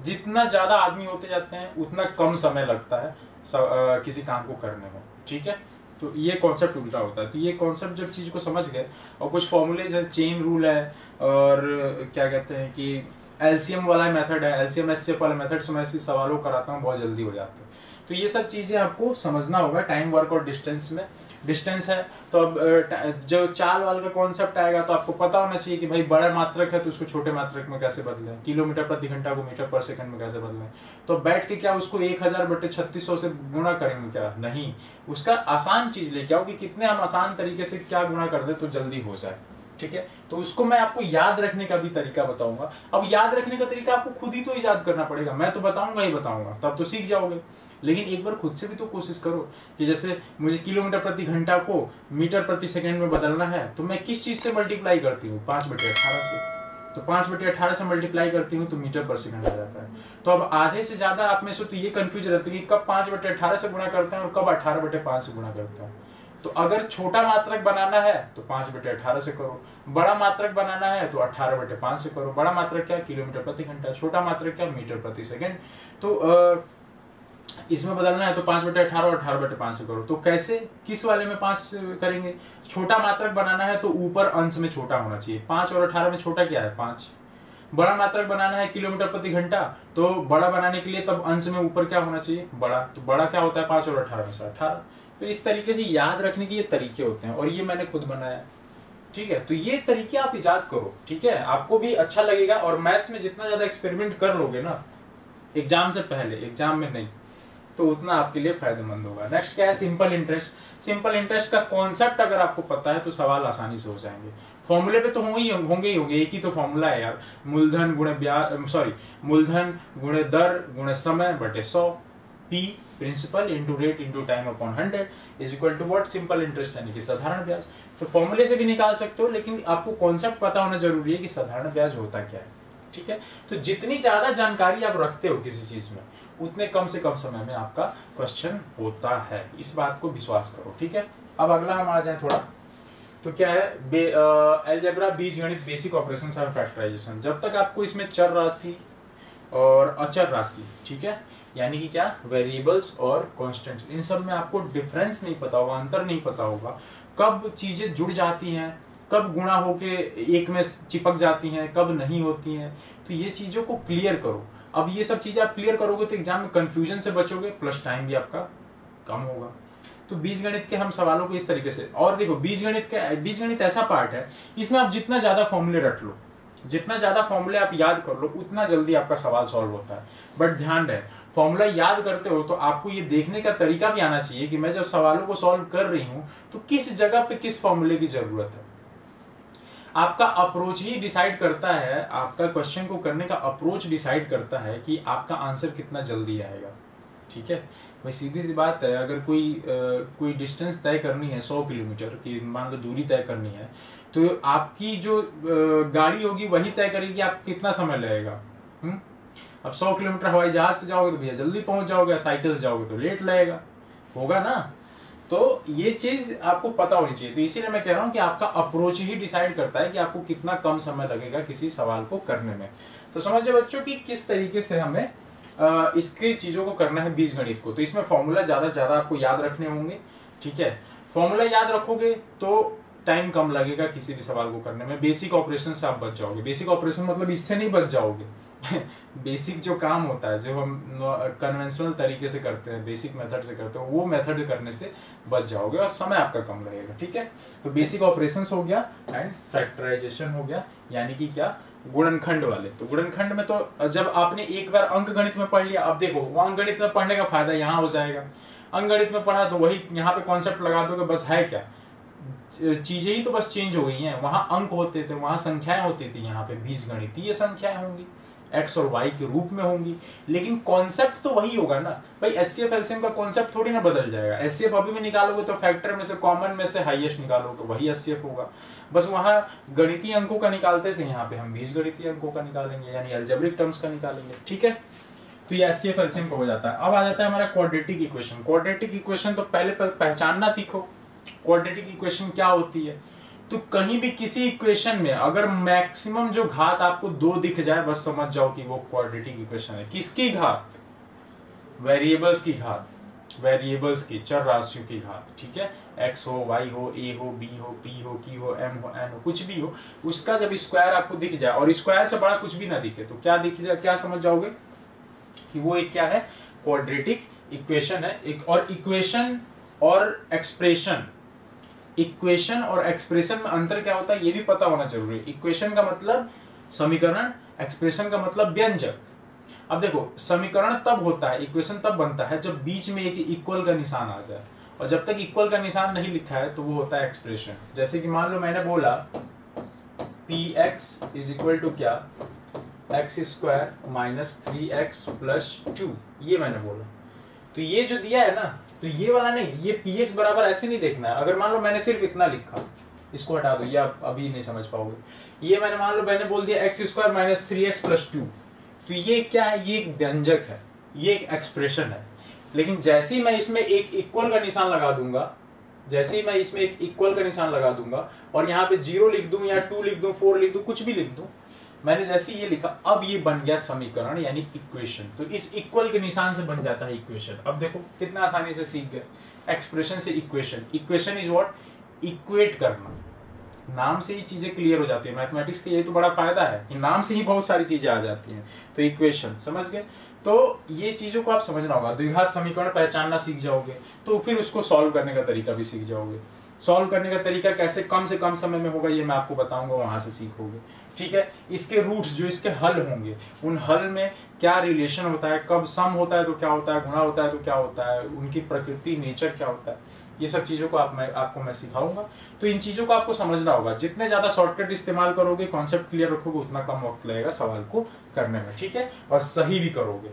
[SPEAKER 1] जितना ज्यादा आदमी होते जाते हैं उतना कम समय लगता है किसी काम को करने में। ठीक है, तो ये कॉन्सेप्ट उल्टा होता है। तो ये कॉन्सेप्ट जब चीज को समझ गए, और कुछ फॉर्मूलेज है, चेन रूल है, और क्या कहते हैं कि एलसीएम वाला मेथड है, एलसीएम एससीएफ वाला मेथड से मैं ऐसे सवालों कराता हूँ, बहुत जल्दी हो जाते हैं। तो ये सब चीजें आपको समझना होगा टाइम, वर्क और डिस्टेंस में। डिस्टेंस है तो अब जो चाल वाल का कॉन्सेप्ट आएगा तो आपको पता होना चाहिए कि भाई बड़ा मात्रक है तो उसको छोटे मात्रक में कैसे बदलें, किलोमीटर प्रति घंटा को मीटर पर सेकंड में कैसे बदलें। तो बैठ के क्या उसको 1000/3600 से गुणा करेंगे क्या, नहीं, उसका आसान चीज लेके आओ कि कितने हम आसान तरीके से क्या गुणा कर दे तो जल्दी हो जाए। ठीक है। तो उसको मैं आपको याद रखने का भी तरीका बताऊंगा। अब याद रखने का तरीका आपको खुद ही तो इजाद करना पड़ेगा, मैं तो बताऊंगा ही बताऊंगा, तब तो सीख जाओगे। लेकिन एक बार खुद से भी तो कोशिश करो कि जैसे मुझे किलोमीटर प्रति घंटा को मीटर प्रति सेकंड में बदलना है, तो मैं किस चीज से मल्टीप्लाई करती हूँ, 5/18 से। तो 5/18 से मल्टीप्लाई करती हूँ तो मीटर पर सेकंड आ जाता है। तो अब आधे से ज्यादा आप में से तो ये कंफ्यूज रहती है कि कब 5/18 से गुणा करते हैं और कब 18/5 से गुणा करते हैं। तो अगर छोटा मात्रक बनाना है तो 5/18 से करो, बड़ा मात्रक बनाना है तो 18/5 से करो। बड़ा मात्रक क्या, किलोमीटर प्रति घंटा, छोटा मात्रक क्या, मीटर प्रति सेकंड। तो इसमें बदलना है तो 5/18 और 18/5 से करो। तो कैसे, किस वाले में 5 करेंगे? छोटा मात्रक बनाना है तो ऊपर अंश में छोटा होना चाहिए। 5 और 18 में छोटा क्या है, 5। बड़ा मात्रक बनाना है किलोमीटर प्रति घंटा, तो बड़ा बनाने के लिए तब अंश में ऊपर क्या होना चाहिए, बड़ा। तो बड़ा क्या होता है, 5 और 18 में से 18। तो इस तरीके से याद रखने के ये तरीके होते हैं, और ये मैंने खुद बनाया, ठीक है। तो ये तरीके आप इजाद करो, ठीक है, आपको भी अच्छा लगेगा। और मैथ्स में जितना ज्यादा एक्सपेरिमेंट कर लोगे ना एग्जाम से पहले, एग्जाम में नहीं, तो उतना आपके लिए फायदेमंद होगा। नेक्स्ट क्या है, सिंपल इंटरेस्ट। सिंपल इंटरेस्ट का कॉन्सेप्ट अगर आपको पता है तो सवाल आसानी से हो जाएंगे। फॉर्मूले पे तो होंगे, एक ही तो फॉर्मूला है यार, मूलधन गुणे ब्याज, मूलधन गुणे दर गुणे समय बटे 100, P principal into rate into time upon 100 is equal to what, simple interest यानी कि साधारण ब्याज। तो फॉर्मूले से भी निकाल सकते हो, लेकिन आपको कॉन्सेप्ट पता होना जरूरी है कि साधारण ब्याज होता क्या है, ठीक है। तो जितनी ज्यादा जानकारी आप रखते हो किसी चीज में, उतने कम से कम समय में आपका क्वेश्चन होता है, इस बात को विश्वास करो, ठीक है। अब अगला हम आ जाए थोड़ा, तो क्या है, अलजेब्रा, बीजगणित, बेसिक ऑपरेशंस एंड फैक्टराइजेशन। जब तक आपको इसमें चर राशि और अचर राशि, ठीक है, यानी कि क्या, वेरिएबल्स और कांस्टेंट्स, इन सब में आपको डिफरेंस नहीं पता होगा, अंतर नहीं पता होगा, कब चीजें जुड़ जाती हैं, कब गुणा होके एक में चिपक जाती हैं, कब नहीं होती हैं, तो ये चीजों को क्लियर करो। अब ये सब चीजें आप क्लियर करोगे तो एग्जाम में कंफ्यूजन से बचोगे, प्लस टाइम भी आपका कम होगा। तो बीजगणित के हम सवालों को इस तरीके से, और देखो बीजगणित ऐसा पार्ट है, इसमें आप जितना ज्यादा फॉर्मूले रट लो, जितना ज्यादा फॉर्मूले आप याद कर लो, उतना जल्दी आपका सवाल सॉल्व होता है। बट ध्यान रहे, फॉर्मूला याद करते हो तो आपको ये देखने का तरीका भी आना चाहिए कि मैं जब सवालों को सॉल्व कर रही हूं तो किस जगह पे किस फॉर्मूले की जरूरत है। आपका अप्रोच ही डिसाइड करता है, आपका क्वेश्चन को करने का अप्रोच डिसाइड करता है कि आपका आंसर कितना जल्दी आएगा, ठीक है। भाई सीधी सी बात है, अगर कोई डिस्टेंस तय करनी है 100 किलोमीटर की, मान लो दूरी तय करनी है, तो आपकी जो गाड़ी होगी वही तय करेगी आप कितना समय लगेगा। अब 100 किलोमीटर हवाई जहाज से जाओगे तो भैया जल्दी पहुंच जाओगे, साइकिल से जाओगे तो लेट लगेगा, होगा ना। तो ये चीज आपको पता होनी चाहिए। तो इसीलिए मैं कह रहा हूं कि आपका अप्रोच ही डिसाइड करता है कि आपको कितना कम समय लगेगा किसी सवाल को करने में। तो समझिए बच्चों कि किस तरीके से हमें इसकी चीजों को करना है बीजगणित को। तो इसमें फॉर्मूला ज्यादा से ज्यादा आपको याद रखने होंगे, ठीक है। फॉर्मूला याद रखोगे तो टाइम कम लगेगा किसी भी सवाल को करने में। बेसिक ऑपरेशन से आप बच जाओगे। बेसिक ऑपरेशन मतलब इससे नहीं बच जाओगे बेसिक जो काम होता है, जो हम कन्वेंशनल तरीके से करते हैं, बेसिक मेथड से करते हैं, वो मेथड करने से बच जाओगे और समय आपका कम लगेगा, ठीक है। तो बेसिक ऑपरेशंस हो गया एंड फैक्टराइजेशन हो गया, यानी कि क्या, गुणनखंड वाले। तो गुणनखंड में तो जब आपने एक बार अंक गणित में पढ़ लिया, अब देखो वो अंक गणित में पढ़ने का फायदा यहाँ हो जाएगा। अंक गणित में पढ़ा तो वही यहाँ पे कॉन्सेप्ट लगा दोगे, बस है क्या, चीजें ही तो बस चेंज हो गई हैं। वहां अंक होते थे, वहां संख्याएं होती थी, यहाँ पे बीजगणितीय संख्याएं होंगी, एक्स और वाई के रूप में होंगी, लेकिन कॉन्सेप्ट तो वही होगा ना भाई। एचसीएफ एलसीएम का कॉन्सेप्ट थोड़ी ना बदल जाएगा। एचसीएफ अभी भी निकालोगे तो फैक्टर में से कॉमन में से हाईएस्ट निकालोगे, वही एचसीएफ होगा। बस वहां गणितीय अंकों का निकालते थे, यहाँ पे हम बीजगणितीय अंकों का निकालेंगे, यानी अलजेब्रिक टर्म्स का निकालेंगे, ठीक है। तो ये एचसीएफ एलसीएम का हो जाता है। अब आ जाता है हमारा क्वाड्रेटिक इक्वेशन। क्वाड्रेटिक इक्वेशन तो पहले पहचानना सीखो, क्वाड्रेटिक इक्वेशन क्या होती है। तो कहीं भी किसी इक्वेशन में अगर मैक्सिमम जो घात आपको 2 दिख जाए, बस समझ जाओ कि वो क्वाड्रेटिक इक्वेशन है। किसकी घात, वेरिएबल्स की घात, वेरिएबल्स की, चर राशियों की घात, ठीक है। एक्स हो, वाई हो, ए हो, बी हो, पी हो, क्यू हो, एम हो, एन हो, कुछ भी हो, उसका जब स्क्वायर आपको दिख जाए और स्क्वायर से बड़ा कुछ भी ना दिखे, तो क्या दिख जाए, क्या समझ जाओगे कि वो एक क्या है, क्वाड्रेटिक इक्वेशन है। एक और इक्वेशन और एक्सप्रेशन, इक्वेशन और एक्सप्रेशन में अंतर क्या होता है ये भी पता होना जरूरी है। इक्वेशन का मतलब समीकरण, एक्सप्रेशन का मतलब व्यंजक। अब देखो समीकरण तब होता है, इक्वेशन तब बनता है जब बीच में एक इक्वल का निशान आ जाए, और जब तक इक्वल का निशान नहीं लिखा है तो वो होता है एक्सप्रेशन। जैसे कि मान लो मैंने बोला P x is equal to क्या, x square minus 3x plus 2, ये मैंने बोला। तो ये जो दिया है ना, तो ये वाला नहीं, ये पी एक्स बराबर ऐसे नहीं देखना है। अगर मान लो मैंने सिर्फ इतना लिखा, इसको हटा दो, ये आप अभी नहीं समझ पाओगे। ये मैंने मान लो मैंने बोल दिया x square minus 3x plus 2, तो ये क्या है, ये एक व्यंजक है, ये एक एक्सप्रेशन है। लेकिन जैसे ही मैं इसमें एक इक्वल का निशान लगा दूंगा, जैसे ही मैं इसमें एक इक्वल का निशान लगा दूंगा और यहाँ पे 0 लिख दूं या 2 लिख दूं, 4 लिख दूं, कुछ भी लिख दूं, मैंने जैसे ये लिखा, अब ये बन गया समीकरण यानी इक्वेशन। तो इस इक्वल के निशान से बन जाता है इक्वेशन। अब देखो कितना आसानी से सीख गए, एक्सप्रेशन से equation. Equation is what, equate करना। नाम से ही चीजें क्लियर हो जाती है। मैथमेटिक्स का ये तो बड़ा फायदा है कि नाम से ही बहुत सारी चीजें आ जाती हैं। तो इक्वेशन समझ गए, तो ये चीजों को आप समझना होगा। द्विघात समीकरण पहचानना सीख जाओगे तो फिर उसको सॉल्व करने का तरीका भी सीख जाओगे। सॉल्व करने का तरीका कैसे कम से कम समय में होगा ये मैं आपको बताऊंगा, वहां से सीखोगे। ठीक है, इसके रूट्स जो इसके हल होंगे, उन हल में क्या रिलेशन होता है, कब सम होता है तो क्या होता है, गुणा होता है तो क्या होता है, उनकी प्रकृति नेचर क्या होता है, ये सब चीजों को आपको मैं सिखाऊंगा। तो इन चीजों को आपको समझना होगा। जितने ज्यादा शॉर्टकट इस्तेमाल करोगे, कॉन्सेप्ट क्लियर रखोगे, उतना कम वक्त लगेगा सवाल को करने में। ठीक है, और सही भी करोगे।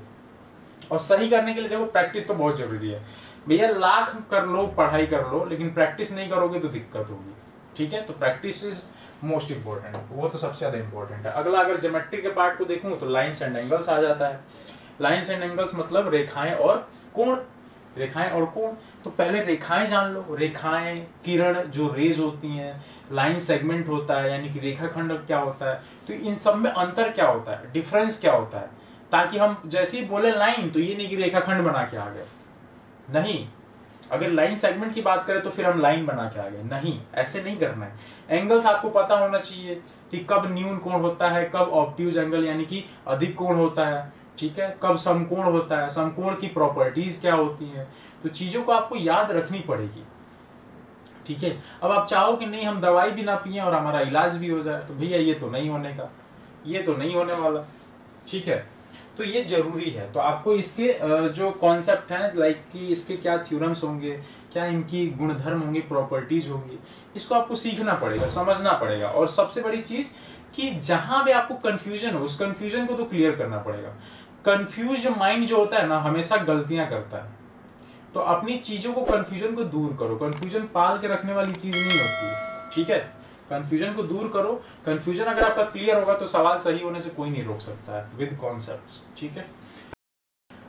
[SPEAKER 1] और सही करने के लिए देखो प्रैक्टिस तो बहुत जरूरी है भैया। लाख कर लो, पढ़ाई कर लो, लेकिन प्रैक्टिस नहीं करोगे तो दिक्कत होगी। ठीक है, तो प्रैक्टिस इज मोस्ट इंपॉर्टेंट, वो तो सबसे ज्यादा इंपॉर्टेंट है। अगला अगर ज्योमेट्री के पार्ट को देखूं तो लाइन्स एंड एंगल्स आ जाता है। लाइन्स एंड एंगल्स मतलब रेखाएं और कोण। रेखाएं और कोण, तो पहले रेखाएं जान लो। रेखाएं, किरण जो रेज होती हैं, लाइन सेगमेंट होता है यानी कि रेखाखंड क्या होता है, तो इन सब में अंतर क्या होता है, डिफरेंस क्या होता है, ताकि हम जैसे ही बोले लाइन तो ये नहीं कि रेखाखंड बना के आ गए, नहीं। अगर लाइन सेगमेंट की बात करें तो फिर हम लाइन बना के आ गए, नहीं, ऐसे नहीं करना है। एंगल्स आपको पता होना चाहिए कि कब न्यून कोण होता है, कब ऑब्ट्यूज एंगल यानी कि अधिक कोण होता है। ठीक है, कब समकोण होता है, समकोण की प्रॉपर्टीज क्या होती हैं, तो चीजों को आपको याद रखनी पड़ेगी। ठीक है, अब आप चाहो कि नहीं हम दवाई भी ना पिए और हमारा इलाज भी हो जाए, तो भैया ये तो नहीं होने का, ये तो नहीं होने वाला। ठीक है, तो ये जरूरी है। तो आपको इसके जो कॉन्सेप्ट है, लाइक कि इसके क्या थ्योरम्स होंगे, क्या इनकी गुणधर्म होंगे, प्रॉपर्टीज होंगी, इसको आपको सीखना पड़ेगा, समझना पड़ेगा। और सबसे बड़ी चीज कि जहां भी आपको कंफ्यूजन हो, उस कंफ्यूजन को तो क्लियर करना पड़ेगा। कंफ्यूज माइंड जो होता है ना, हमेशा गलतियां करता है। तो अपनी चीजों को, कंफ्यूजन को दूर करो। कंफ्यूजन पाल के रखने वाली चीज नहीं होती है। ठीक है, कंफ्यूजन को दूर करो। कंफ्यूजन अगर आपका क्लियर होगा तो सवाल सही होने से कोई नहीं रोक सकता है, विद कॉन्सेप्ट्स। ठीक है,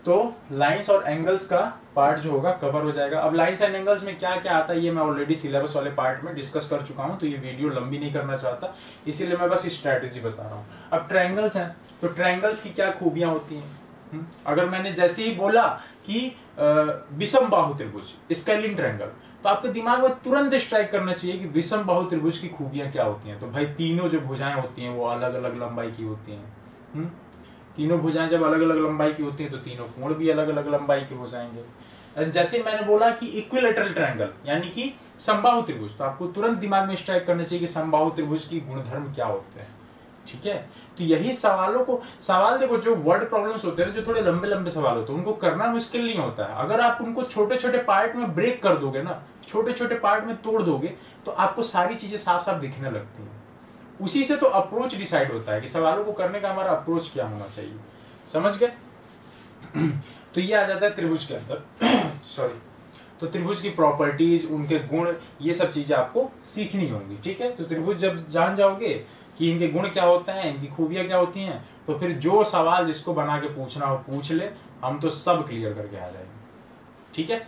[SPEAKER 1] तो लाइंस और एंगल्स का पार्ट जो होगा कवर हो जाएगा। अब लाइंस एंड एंगल्स में क्या क्या आता है ये मैं ऑलरेडी सिलेबस वाले पार्ट में डिस्कस कर चुका हूं, तो ये वीडियो लंबी नहीं करना चाहता, इसीलिए मैं बस स्ट्रैटेजी बता रहा हूं। अब ट्रायंगल्स हैं, तो ट्रायंगल्स की क्या खूबियां होती हैं। अगर मैंने जैसे ही बोला कि विषम बाहु त्रिभुज, स्केलिन ट्रायंगल, तो आपके दिमाग में तुरंत स्ट्राइक करना चाहिए कि विषम बाहु त्रिभुज की खूबियां क्या होती हैं। तो भाई तीनों जो भुजाएं होती हैं वो अलग अलग लंबाई की होती हैं। तीनों भुजाएं जब अलग अलग लंबाई की होती हैं तो तीनों कोण भी अलग अलग लंबाई के हो जाएंगे। जैसे मैंने बोला कि इक्विलेटरल ट्रायंगल यानी कि समबाहु त्रिभुज, तो आपको तुरंत दिमाग में स्ट्राइक करना चाहिए कि समबाहु त्रिभुज की गुणधर्म क्या होते हैं। ठीक है, तो यही सवाल देखो, जो वर्ड प्रॉब्लम्स होते हैं, जो थोड़े लंबे लंबे सवाल होते हैं, उनको करना मुश्किल नहीं होता है। अगर आप उनको छोटे छोटे पार्ट में ब्रेक कर दोगे ना, छोटे छोटे पार्ट में तोड़ दोगे, तो आपको सारी चीजें साफ साफ दिखने लगती हैं। उसी से तो अप्रोच डिसाइड होता है कि सवालों को करने का हमारा अप्रोच क्या होना चाहिए। समझ गए? तो ये आ जाता है त्रिभुज के अंदर सॉरी। तो त्रिभुज की प्रॉपर्टीज, उनके गुण, ये सब चीजें आपको सीखनी होंगी। ठीक है, तो त्रिभुज जब जान जाओगे कि इनके गुण क्या होते हैं, इनकी खूबियां क्या होती हैं, तो फिर जो सवाल जिसको बना के पूछना हो पूछ ले, हम तो सब क्लियर करके आ जाएंगे। ठीक है,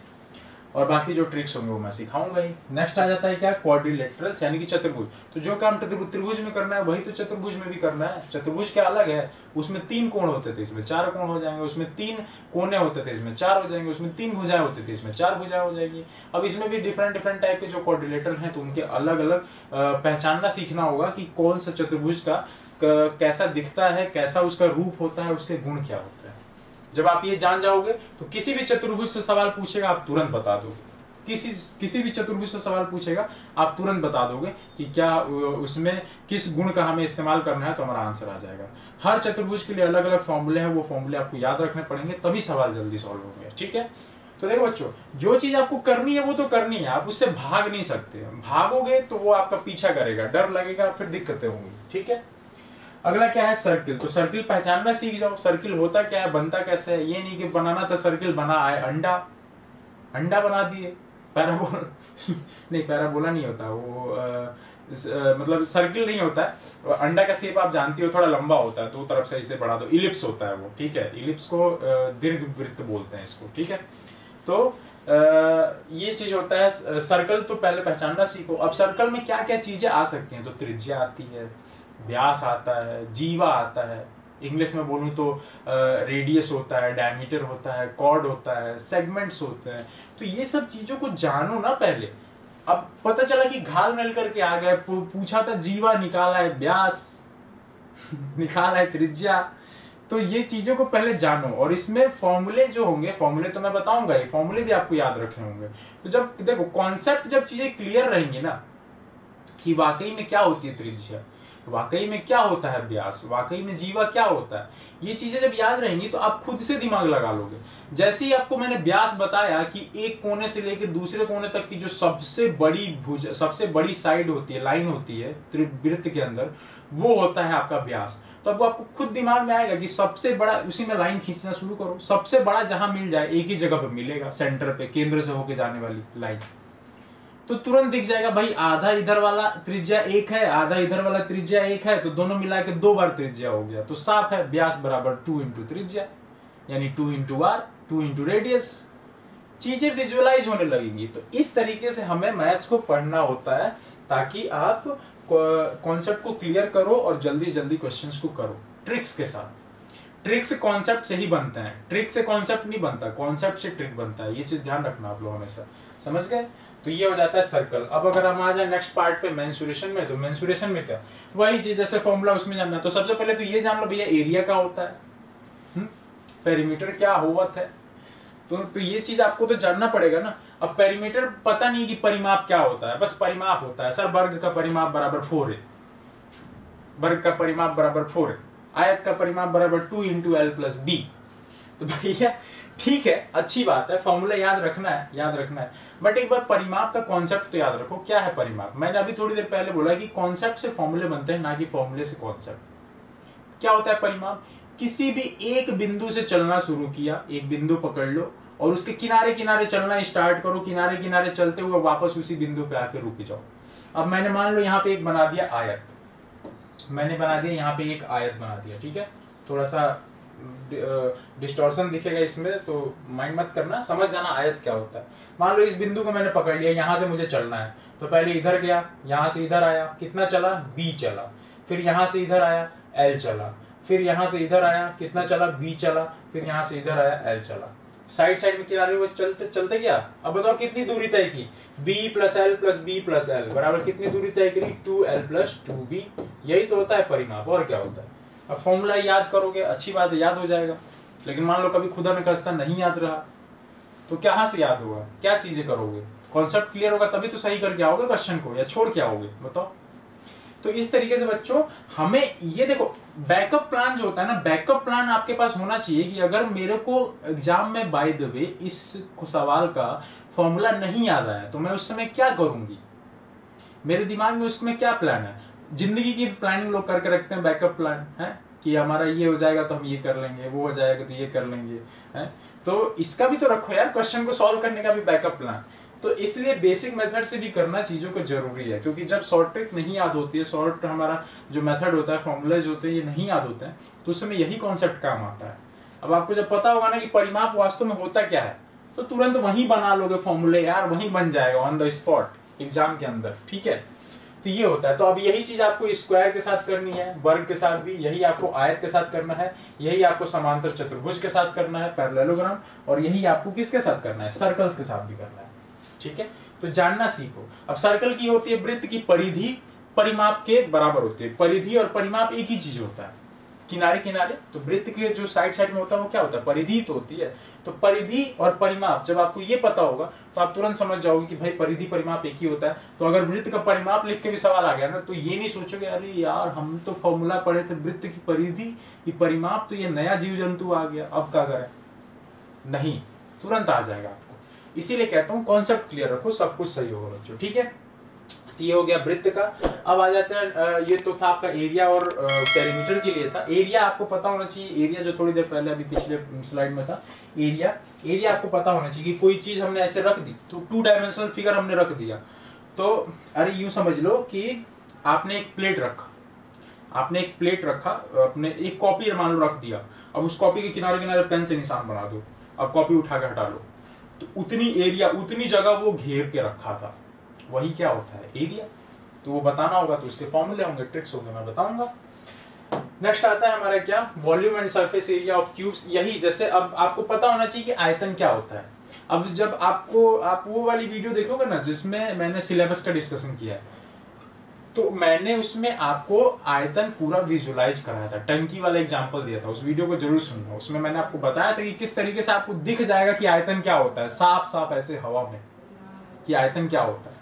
[SPEAKER 1] और बाकी जो ट्रिक्स होंगे वो मैं सिखाऊंगा ही। नेक्स्ट आ जाता है क्या, क्वाड्रिलेटरल्स यानी कि चतुर्भुज। तो जो काम त्रिभुज में करना है वही तो चतुर्भुज में भी करना है। चतुर्भुज क्या अलग है, उसमें 3 कोण होते थे, इसमें 4 कोण हो जाएंगे। उसमें 3 कोने होते थे, इसमें 4 हो जाएंगे। उसमें 3 भुजाएं होती थी, इसमें 4 भुजाएं हो जाएगी। अब इसमें भी डिफरेंट डिफरेंट टाइप के जो क्वाड्रिलेटरल हैं, तो उनके अलग अलग पहचानना सीखना होगा कि कौन सा चतुर्भुज का कैसा दिखता है, कैसा उसका रूप होता है, उसके गुण क्या होते हैं। जब आप ये जान जाओगे तो किसी भी चतुर्भुज से सवाल पूछेगा आप तुरंत बता दोगे। किसी भी चतुर्भुज से सवाल पूछेगा आप तुरंत बता दोगे कि क्या उसमें किस गुण का हमें इस्तेमाल करना है, तो हमारा आंसर आ जाएगा। हर चतुर्भुज के लिए अलग अलग फॉर्मूले हैं, वो फॉर्मूले आपको याद रखने पड़ेंगे, तभी सवाल जल्दी सॉल्व होंगे। ठीक है, तो देखो बच्चों, जो चीज आपको करनी है वो तो करनी है, आप उससे भाग नहीं सकते। भागोगे तो वो आपका पीछा करेगा, डर लगेगा, फिर दिक्कतें होंगी। ठीक है, अगला क्या है सर्किल। तो सर्किल पहचानना सीख जाओ, सर्किल होता क्या है, बनता कैसे है। ये नहीं कि बनाना था सर्किल, बना आए अंडा, अंडा बना दिए। पैराबोला नहीं, पैराबोला नहीं होता वो, मतलब सर्किल नहीं होता है। अंडा का शेप आप जानती हो, थोड़ा लंबा होता है, दो तरफ से इसे बढ़ा दो, इलिप्स होता है वो। ठीक है, इलिप्स को दीर्घवृत्त बोलते हैं इसको। ठीक है, तो ये चीज होता है सर्कल। तो पहले पहचानना सीखो। अब सर्कल में क्या क्या चीजें आ सकती हैं, तो त्रिज्या आती है, व्यास आता है, जीवा आता है, इंग्लिश में बोलूं तो रेडियस होता है, डायमीटर होता है, कॉर्ड होता है, सेगमेंट्स होते हैं। तो ये सब चीजों को जानो ना पहले। अब पता चला कि घाल मिल करके आ गए, पूछा था जीवा, निकाला है व्यास निकाला है त्रिज्या। तो ये चीजों को पहले जानो, और इसमें फॉर्मूले जो होंगे, फॉर्मूले तो मैं बताऊंगा, ये फॉर्मूले भी आपको याद रखने होंगे। तो जब देखो कॉन्सेप्ट, जब चीजें क्लियर रहेंगी ना कि वाकई में क्या होती है त्रिज्या, वाकई में क्या होता है व्यास, वाकई में जीवा क्या होता है, ये चीजें जब याद रहेंगी तो आप खुद से दिमाग लगा लोगे। जैसे ही आपको मैंने व्यास बताया कि एक कोने से लेकर दूसरे कोने तक की जो सबसे बड़ी भुजा, सबसे बड़ी साइड होती है, लाइन होती है त्रिवृत्त के अंदर, वो होता है आपका व्यास। तो अब आपको खुद दिमाग में आएगा कि सबसे बड़ा, उसी में लाइन खींचना शुरू करो, सबसे बड़ा जहां मिल जाए एक ही जगह पे मिलेगा, सेंटर पे, केंद्र से होके जाने वाली लाइन। तो तुरंत दिख जाएगा भाई, आधा इधर वाला त्रिज्या एक है, आधा इधर वाला त्रिज्या एक है, तो दोनों मिला के 2 बार त्रिज्या हो गया। तो साफ है, व्यास बराबर 2 इंटू त्रिज्या, यानी 2 इंटू आर, 2 इंटू रेडियस। चीजें विजुअलाइज होने लगेंगी। तो इस तरीके से हमें मैथ्स को पढ़ना होता है, ताकि आप कॉन्सेप्ट को क्लियर करो और जल्दी जल्दी क्वेश्चंस को करो ट्रिक्स के साथ। ट्रिक्स कॉन्सेप्ट से ही बनते हैं, ट्रिक से कॉन्सेप्ट नहीं बनता, कॉन्सेप्ट से ट्रिक बनता है। ये चीज ध्यान रखना आप लोग हमेशा, समझ गए। तो ये हो जाता है सर्कल। अब अगर हम आ जाए नेक्स्ट पार्ट पे, मेंसुरेशन में, तो मेंसुरेशन में क्या, वही चीज जैसे फॉर्मूला उसमें जानना है। तो सबसे पहले तो ये जान लो भैया, एरिया क्या होता है, पेरीमीटर क्या होता है। तो ये चीज आपको तो जानना पड़ेगा ना। अब पेरीमीटर पता नहीं कि परिमाप क्या होता है, बस परिमाप होता है। सर वर्ग का परिमाप बराबर 4 है, वर्ग का परिमाप बराबर 4 है, आयत का परिमाप बराबर 2 इंटू एल प्लस बी। तो भैया ठीक है, अच्छी बात है, फॉर्मूला याद रखना है, याद रखना है, बट एक बार परिमाप का कॉन्सेप्ट तो याद रखो। क्या है परिमाप? मैंने अभी थोड़ी देर पहले बोला कि कॉन्सेप्ट से फॉर्मूले बनते हैं, ना कि फॉर्मूले से कॉन्सेप्ट। क्या होता है परिमाप? किसी भी एक बिंदु से चलना शुरू किया, एक बिंदु पकड़ लो और उसके किनारे किनारे चलना स्टार्ट करो, किनारे किनारे चलते हुए वापस उसी बिंदु पे आके रुक जाओ। अब मैंने मान लो यहाँ पे एक बना दिया आयत, मैंने बना दिया यहाँ पे एक आयत बना दिया, ठीक है। थोड़ा सा डिस्टॉर्शन दिखेगा इसमें, तो माइंड मत करना, समझ जाना आयत क्या होता है। मान लो इस बिंदु को मैंने पकड़ लिया, यहां से मुझे चलना है, तो पहले इधर गया, यहां से इधर आया, कितना चला? b चला, फिर यहां से इधर आया, l चला, फिर यहां से इधर आया, कितना चला? b चला, फिर यहां से इधर आया, l चला। साइड साइड में किनारे वो चलते चलते गया। अब बताओ कितनी दूरी तय की? b plus L plus B plus L बराबर कितनी दूरी तय करी? 2l plus 2b। यही तो होता है परिमाप, और क्या होता है। अब फॉर्मूला याद करोगे, अच्छी बात है, याद हो जाएगा। लेकिन मान लो कभी खुदा न खास्ता नहीं याद रहा, तो कहां से याद होगा? क्या चीजें करोगे? कॉन्सेप्ट क्लियर होगा तभी तो सही करके आओगे क्वेश्चन को, या छोड़ के आओगे, बताओ। तो इस तरीके से बच्चों हमें ये देखो, बैकअप प्लान जो होता है ना, बैकअप प्लान आपके पास होना चाहिए कि अगर मेरे को एग्जाम में बाय द वे इस सवाल का फॉर्मूला नहीं याद आया, तो मैं उस समय क्या करूंगी, मेरे दिमाग में उसमें क्या प्लान है। जिंदगी की प्लानिंग लोग करके रखते हैं, बैकअप प्लान है कि हमारा ये हो जाएगा तो हम ये कर लेंगे, वो हो जाएगा तो ये कर लेंगे, है। तो इसका भी तो रखो यार, क्वेश्चन को सॉल्व करने का भी बैकअप प्लान। तो इसलिए बेसिक मेथड से भी करना चीजों को जरूरी है, क्योंकि जब शॉर्ट ट्रिक नहीं याद होती है, शॉर्ट हमारा जो मेथड होता है, फॉर्मूलाज होते हैं, ये नहीं याद होते हैं, तो उस समय यही कॉन्सेप्ट काम आता है। अब आपको जब पता होगा ना कि परिमाप वास्तव में होता क्या है, तो तुरंत वही बना लोगे फॉर्मूले यार, वही बन जाएगा ऑन द स्पॉट एग्जाम के अंदर, ठीक है। तो ये होता है। तो अब यही चीज आपको स्क्वायर के साथ करनी है, वर्ग के साथ भी, यही आपको आयत के साथ करना है, यही आपको समांतर चतुर्भुज के साथ करना है, पैरेललोग्राम, और यही आपको किसके साथ करना है? सर्कल्स के साथ भी करना है, ठीक है। तो जानना सीखो। अब सर्कल की होती है वृत्त की परिधि परिमाप के बराबर होती है। परिधि और परिमाप एक ही चीज होता है, किनारे किनारे। तो वृत्त के जो साइड साइड में होता है वो क्या होता है? परिधि तो होती है। तो परिधि और परिमाप जब आपको ये पता होगा तो आप तुरंत समझ जाओगे कि भाई परिधि परिमाप एक ही होता है। तो अगर वृत्त का परिमाप लिख के भी सवाल आ गया ना, तो ये नहीं सोचोगे अरे यार हम तो फॉर्मूला पढ़े थे वृत्त की परिधि की परिमाप, तो ये नया जीव जंतु आ गया, अब क्या करें। नहीं, तुरंत आ जाएगा आपको, इसीलिए कहता हूँ कॉन्सेप्ट क्लियर रखो, सब कुछ सही होगा बच्चों, ठीक है। तो ये हो गया वृत्त का। अब आ जाते हैं, ये तो था आपका एरिया और पेरीमीटर के लिए था। एरिया आपको पता होना चाहिए, एरिया जो थोड़ी देर पहले अभी पिछले स्लाइड में था, एरिया आपको पता होना चाहिए कि कोई चीज हमने ऐसे रख दी, तो 2 डायमेंशनल फिगर हमने रख दिया, तो अरे यूं समझ लो कि आपने एक प्लेट रखा, आपने एक कॉपी मान लो रख दिया, अब उस कॉपी के किनारे किनारे पेन से निशान बना दो, अब कॉपी उठा के हटा लो, तो उतनी एरिया, उतनी जगह वो घेर के रखा था, वही क्या होता है, एरिया। तो वो बताना होगा, तो उसके फॉर्मूले होंगे, ट्रिक्स होंगे, मैं बताऊंगा। नेक्स्ट आता है हमारा क्या, volume and surface area of cubes. यही जैसे अब आपको पता होना चाहिए कि आयतन क्या होता है। अब जब आप वो वाली वीडियो देखोगे ना जिसमें मैंने सिलेबस का डिस्कशन किया है, तो मैंने उसमें आपको आयतन पूरा विजुअलाइज कराया था, टंकी वाला एग्जांपल दिया था, उस वीडियो को जरूर सुनना। उसमें मैंने आपको बताया था कि किस तरीके से आपको दिख जाएगा कि आयतन क्या होता है, साफ साफ ऐसे हवा में कि आयतन क्या होता है।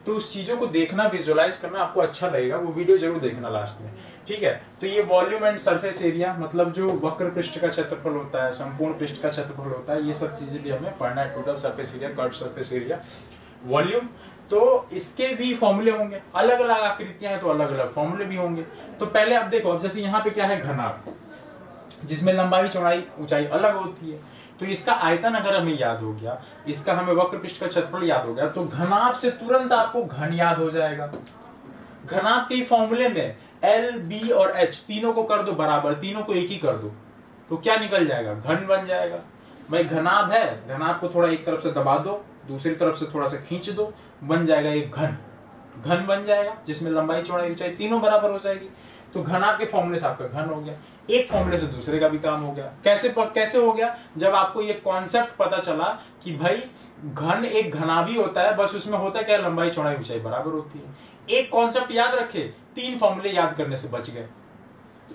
[SPEAKER 1] तो उस चीजों को देखना, विजुअलाइज करना आपको अच्छा लगेगा, वो वीडियो जरूर देखना लास्ट में, ठीक है। तो ये वॉल्यूम एंड सरफेस एरिया, मतलब जो वक्र पृष्ठ का क्षेत्रफल होता है, संपूर्ण पृष्ठ का क्षेत्रफल होता है, ये सब चीजें भी हमें पढ़ना है। Total surface area, curve surface area, volume, तो इसके भी फॉर्मूले होंगे, अलग अलग आकृतियां हैं तो अलग अलग फॉर्मूले भी होंगे। तो पहले आप देखो, अब जैसे यहाँ पे क्या है, घनाभ, जिसमें लंबाई चौड़ाई ऊंचाई अलग होती है, तो इसका आयतन अगर हमें याद हो गया, इसका हमें वक्र पृष्ठ का क्षेत्रफल याद हो गया, तो घनाभ से तुरंत आपको घन याद हो जाएगा। घनाभ के फॉर्मूले में L, B और H तीनों को कर दो बराबर, तीनों को एक ही कर दो, तो क्या निकल जाएगा, घन बन जाएगा। भाई घनाभ है, घनाभ को थोड़ा एक तरफ से दबा दो, दूसरी तरफ से थोड़ा सा खींच दो, बन जाएगा एक घन बन जाएगा, जिसमें लंबाई चौड़ाई ऊंचाई तीनों बराबर हो जाएगी। तो घनाभ के फॉर्मूले से आपका घन हो गया, एक फॉर्मूले से दूसरे का भी काम हो गया। कैसे हो गया, जब आपको ये कॉन्सेप्ट पता चला कि भाई घन एक घनाभ ही होता है, बस उसमें होता क्या, लंबाई चौड़ाई ऊंचाई बराबर होती है। एक कॉन्सेप्ट याद रखे, 3 फॉर्मूले याद करने से बच गए,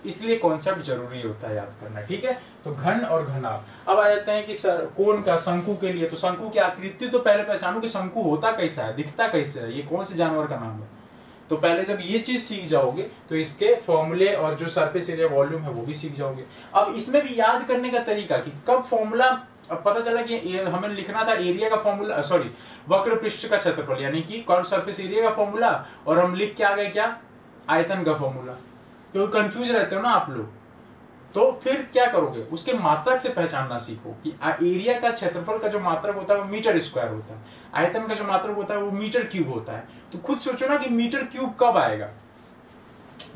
[SPEAKER 1] इसलिए कॉन्सेप्ट जरूरी होता है याद करना, ठीक है। तो घन और घनाभ। अब आ जाते हैं कि सर कोण का, शंकु के लिए, तो शंकु की आकृति तो पहले पहचानो कि शंकु होता कैसा है, दिखता कैसे है, ये कौन से जानवर का नाम है। तो पहले जब ये चीज सीख जाओगे तो इसके फॉर्मूले और जो सरफेस एरिया वॉल्यूम है वो भी सीख जाओगे। अब इसमें भी याद करने का तरीका कि कब फॉर्मूला, अब पता चला कि हमें लिखना था एरिया का फॉर्मूला, सॉरी वक्र पृष्ठ का क्षेत्रफल यानी कि कर्व सरफेस एरिया का फॉर्मूला, और हम लिख के आ गए क्या, आयतन का फॉर्मूला। क्योंकि कंफ्यूज रहते हो ना आप लोग, तो फिर क्या करोगे, उसके मात्रक से पहचानना सीखो कि एरिया का, क्षेत्रफल का जो मात्रक होता है वो मीटर स्क्वायर होता है, आयतन का जो मात्रक होता है वो मीटर क्यूब होता है। तो खुद सोचो ना कि मीटर क्यूब कब आएगा।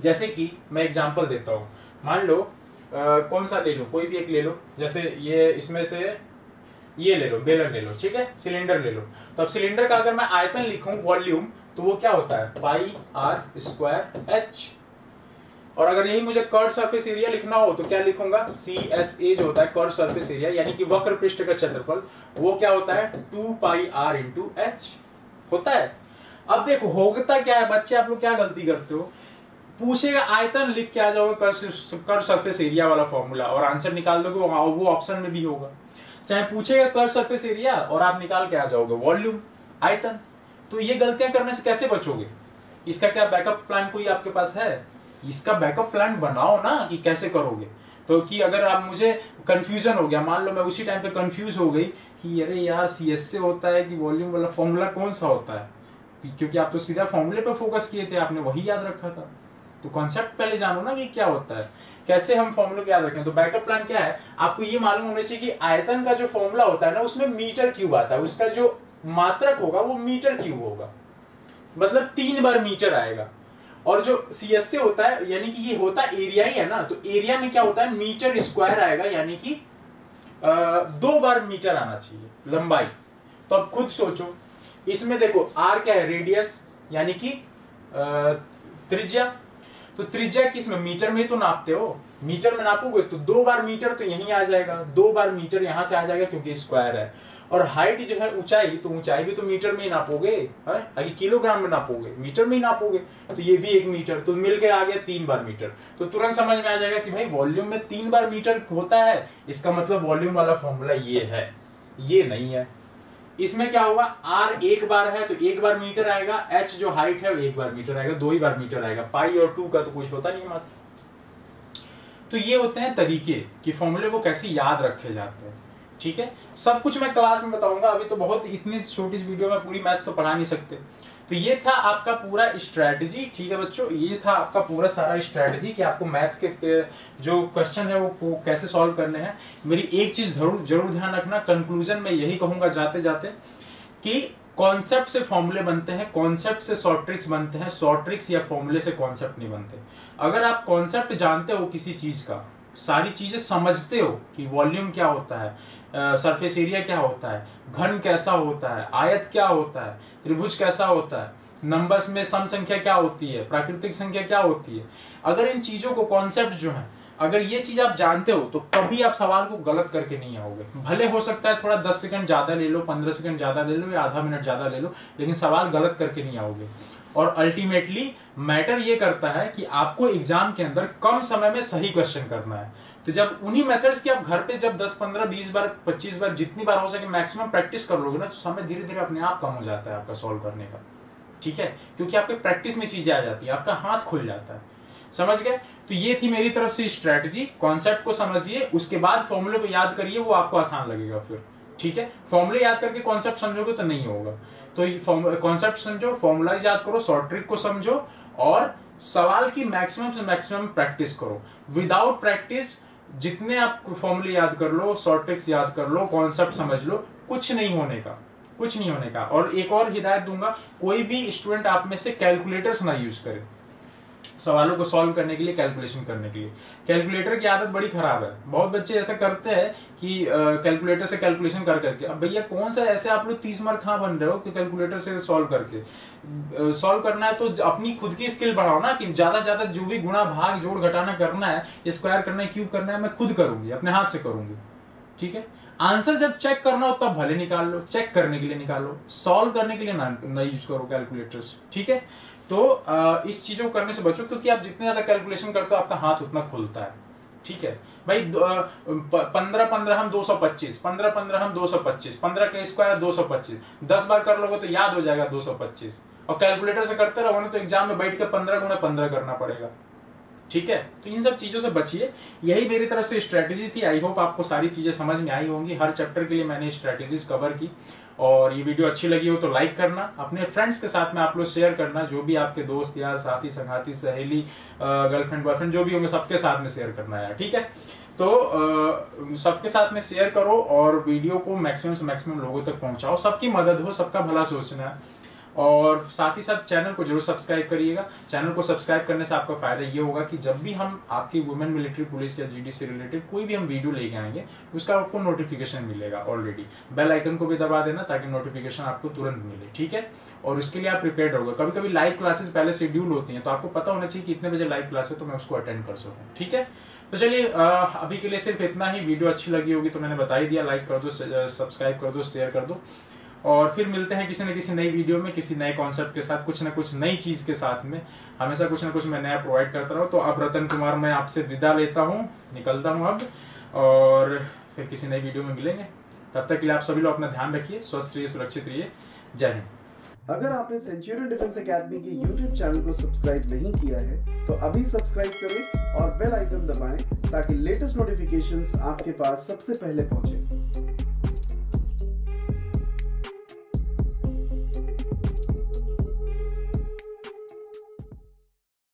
[SPEAKER 1] जैसे कि मैं एग्जांपल देता हूं, मान लो कौन सा ले लो, कोई भी एक ले लो, जैसे ये इसमें से ये ले लो, बेलन ले लो, ठीक है, सिलेंडर ले लो। तो अब सिलेंडर का अगर मैं आयतन लिखूं, वॉल्यूम, तो वो क्या होता है, पाई आर स्क्वायर एच। और अगर यही मुझे कर्व सरफेस एरिया लिखना हो तो क्या लिखूंगा, CSA जो होता है कर्व सरफेस एरिया यानी कि वक्र पृष्ठ का क्षेत्रफल, वो क्या होता है, 2 पाई आर इंटू एच होता है। अब देखो होता क्या है, बच्चे आप लोग क्या गलती करते हो, पूछेगा आयतन लिख के आ जाओगे कर्व सरफेस एरिया वाला फॉर्मूला और आंसर निकाल दोगे, वो ऑप्शन में भी होगा। चाहे पूछेगा कर्व सरफेस एरिया और आप निकाल के आ जाओगे वॉल्यूम, आयतन। तो ये गलतियां करने से कैसे बचोगे, इसका क्या बैकअप प्लान कोई आपके पास है, इसका बैकअप प्लान बनाओ ना कि कैसे करोगे। तो कि अगर आप, मुझे कंफ्यूजन हो गया, मान लो मैं उसी टाइम पे कंफ्यूज हो गई कि अरे यार CSA होता है कि वॉल्यूम वाला फॉर्मूला कौन सा होता है, क्योंकि आप तो सीधा फॉर्मूले पे फोकस किए थे, आपने वही याद रखा था। तो कॉन्सेप्ट पहले जानो ना कि क्या होता है, कैसे हम फॉर्मूले को याद रखें। तो बैकअप प्लान क्या है, आपको ये मालूम होना चाहिए कि आयतन का जो फॉर्मूला होता है ना, उसमें मीटर क्यूब आता है, उसका जो मात्रक होगा वो मीटर क्यूब होगा, मतलब 3 बार मीटर आएगा। और जो CSA होता है यानी कि ये होता एरिया ही है ना, तो एरिया में क्या होता है, मीटर स्क्वायर आएगा, यानी कि 2 बार मीटर आना चाहिए लंबाई। तो अब खुद सोचो, इसमें देखो R क्या है, रेडियस यानी कि त्रिज्या। तो त्रिज्या किसमें, मीटर में ही तो नापते हो, मीटर में नापोगे तो 2 बार मीटर तो यहीं आ जाएगा, 2 बार मीटर यहां से आ जाएगा क्योंकि स्क्वायर है। और हाइट जो है ऊंचाई, तो ऊंचाई भी तो मीटर में ही नापोगे, अगर किलोग्राम में नापोगे, मीटर में ही नापोगे, तो ये भी 1 मीटर, तो मिलकर आ गया 3 बार मीटर। तो तुरंत समझ में आ जाएगा कि भाई वॉल्यूम में 3 बार मीटर होता है, इसका मतलब वॉल्यूम वाला फॉर्मूला ये है, ये नहीं है। इसमें क्या होगा, R 1 बार है तो 1 बार मीटर आएगा, H जो हाइट है वो 1 बार मीटर आएगा, 2 ही बार मीटर आएगा, पाई और 2 का तो कुछ होता नहीं मात्र। तो ये होते हैं तरीके कि फॉर्मूले को कैसे याद रखे जाते हैं। ठीक है, सब कुछ मैं क्लास में बताऊंगा, अभी तो बहुत इतनी छोटी वीडियो में पूरी मैथ्स तो पढ़ा नहीं सकते। तो ये था आपका पूरा स्ट्रेटजी, ठीक है बच्चों, ये था आपका पूरा सारा स्ट्रेटजी कि आपको मैथ्स के जो क्वेश्चन है वो कैसे सॉल्व करने हैं। मेरी एक चीज जरूर ध्यान रखना, कंक्लूजन में यही कहूंगा जाते जाते कि कॉन्सेप्ट से फॉर्मूले बनते हैं, कॉन्सेप्ट से शॉर्ट ट्रिक्स बनते हैं, शॉर्ट ट्रिक्स या फॉर्मूले से कॉन्सेप्ट नहीं बनते। अगर आप कॉन्सेप्ट जानते हो किसी चीज का, सारी चीजें समझते हो कि वॉल्यूम क्या होता है, सरफेस एरिया क्या होता है, घन कैसा होता है, आयत क्या होता है, त्रिभुज कैसा होता है, नंबर्स में सम संख्या क्या होती है, प्राकृतिक संख्या क्या होती है, अगर इन चीजों को कॉन्सेप्ट जो है, अगर ये चीज आप जानते हो तो कभी आप सवाल को गलत करके नहीं आओगे। भले हो सकता है थोड़ा 10 सेकंड ज्यादा ले लो, 15 सेकंड ज्यादा ले लो या आधा मिनट ज्यादा ले लो, लेकिन सवाल गलत करके नहीं आओगे। और अल्टीमेटली मैटर ये करता है कि आपको एग्जाम के अंदर कम समय में सही क्वेश्चन करना है। तो जब उन्हीं मेथड्स की आप घर पे जब 10, 15, 20 बार, 25 बार, जितनी बार हो सके मैक्सिमम प्रैक्टिस कर लोगे ना, तो समय धीरे धीरे अपने आप कम हो जाता है आपका सॉल्व करने का, ठीक है, क्योंकि आपके प्रैक्टिस में चीजें आ जाती है, आपका हाथ खुल जाता है। समझ गए? तो ये थी मेरी तरफ से स्ट्रेटजी। कॉन्सेप्ट को समझिए, उसके बाद फॉर्मूले को याद करिए, वो आपको आसान लगेगा फिर, ठीक है। फॉर्मूले याद करके कॉन्सेप्ट समझोगे तो नहीं होगा। तो कॉन्सेप्ट समझो, फॉर्मूला याद करो, शॉर्ट ट्रिक को समझो और सवाल की मैक्सिमम से मैक्सिमम प्रैक्टिस करो। विदाउट प्रैक्टिस जितने आप फॉर्मूले याद कर लो, शॉर्ट ट्रिक्स याद कर लो, कॉन्सेप्ट समझ लो, कुछ नहीं होने का, कुछ नहीं होने का। और एक और हिदायत दूंगा, कोई भी स्टूडेंट आप में से कैलकुलेटर्स ना यूज करे सवालों को सॉल्व करने के लिए, कैलकुलेशन करने के लिए। कैलकुलेटर की आदत बड़ी खराब है, बहुत बच्चे ऐसा करते हैं कि कैलकुलेटर से कैलकुलेशन कर करके। अब भैया कौन सा ऐसे आप लोग 30 मार्क कहां बन रहे हो कि कैलकुलेटर से सॉल्व करके सॉल्व करना है? तो अपनी खुद की स्किल बढ़ाओ ना, कि ज्यादा ज्यादा जो भी गुणा भाग जोड़ घटाना करना है, स्क्वायर करना है, क्यूब करना है, मैं खुद करूंगी, अपने हाथ से करूंगी, ठीक है। आंसर जब चेक करना हो तब भले निकाल लो, चेक करने के लिए निकालो, सॉल्व करने के लिए ना यूज करो कैलकुलेटर्स, ठीक है। तो इस चीजों को करने से बचो, क्योंकि आप जितने ज्यादा कैलकुलेशन करते हो आपका हाथ उतना खुलता है, ठीक है भाई। 15 हम 225, 15 हम 225, 15 का स्क्वायर 225, 10 बार कर लोगे तो याद हो जाएगा 225। और कैलकुलेटर से करते रहोगे ना तो एग्जाम में बैठ के 15 गुणा 15 करना पड़ेगा, ठीक है। तो इन सब चीजों से बचिए, यही मेरी तरफ से स्ट्रेटेजी थी। आई होप आपको सारी चीजें समझ में आई होंगी। हर चैप्टर के लिए मैंने स्ट्रेटेजीज कवर की। और ये वीडियो अच्छी लगी हो तो लाइक करना, अपने फ्रेंड्स के साथ में आप लोग शेयर करना, जो भी आपके दोस्त यार, साथी, संगाती, सहेली, गर्लफ्रेंड, बॉयफ्रेंड जो भी होंगे सबके साथ में शेयर करना यार, ठीक है। तो सबके साथ में शेयर करो और वीडियो को मैक्सिमम से मैक्सिमम लोगों तक पहुंचाओ। सबकी मदद हो, सबका भला सोचना है। और साथ ही साथ चैनल को जरूर सब्सक्राइब करिएगा। चैनल को सब्सक्राइब करने से आपका फायदा ये होगा कि जब भी हम आपकी वुमेन मिलिट्री पुलिस या जीडी से रिलेटेड कोई भी हम वीडियो लेके आएंगे उसका आपको नोटिफिकेशन मिलेगा। ऑलरेडी बेल आइकन को भी दबा देना ताकि नोटिफिकेशन आपको तुरंत मिले, ठीक है। और उसके लिए आप प्रिपेयर्ड होगा। कभी कभी लाइव क्लासेस पहले शेड्यूल होती हैं, तो आपको पता होना चाहिए कि इतने बजे लाइव क्लास है तो मैं उसको अटेंड कर सकूँ, ठीक है। तो चलिए अभी के लिए सिर्फ इतना ही। वीडियो अच्छी लगी होगी तो मैंने बता ही दिया, लाइक कर दो, सब्सक्राइब कर दो, शेयर कर दो। और फिर मिलते हैं किसी न किसी नई वीडियो में, किसी नए कॉन्सेप्ट के साथ, कुछ ना कुछ नई चीज के साथ में। हमेशा कुछ ना कुछ मैं नया प्रोवाइड करता रहूं। तो अब रतन कुमार मैं आपसे विदा लेता हूं, निकलता हूं अब, और फिर किसी नई वीडियो में मिलेंगे। तब तक के लिए आप सभी लोग अपना ध्यान रखिए, स्वस्थ रहिए, सुरक्षित रहिए। जय हिंद।
[SPEAKER 2] अगर आपने सेंचुरियन डिफेंस एकेडमी के YouTube चैनल को सब्सक्राइब नहीं किया है तो अभी सब्सक्राइब करें और बेल आइकन दबाएं ताकि लेटेस्ट नोटिफिकेशंस आपके पास सबसे पहले पहुंचे।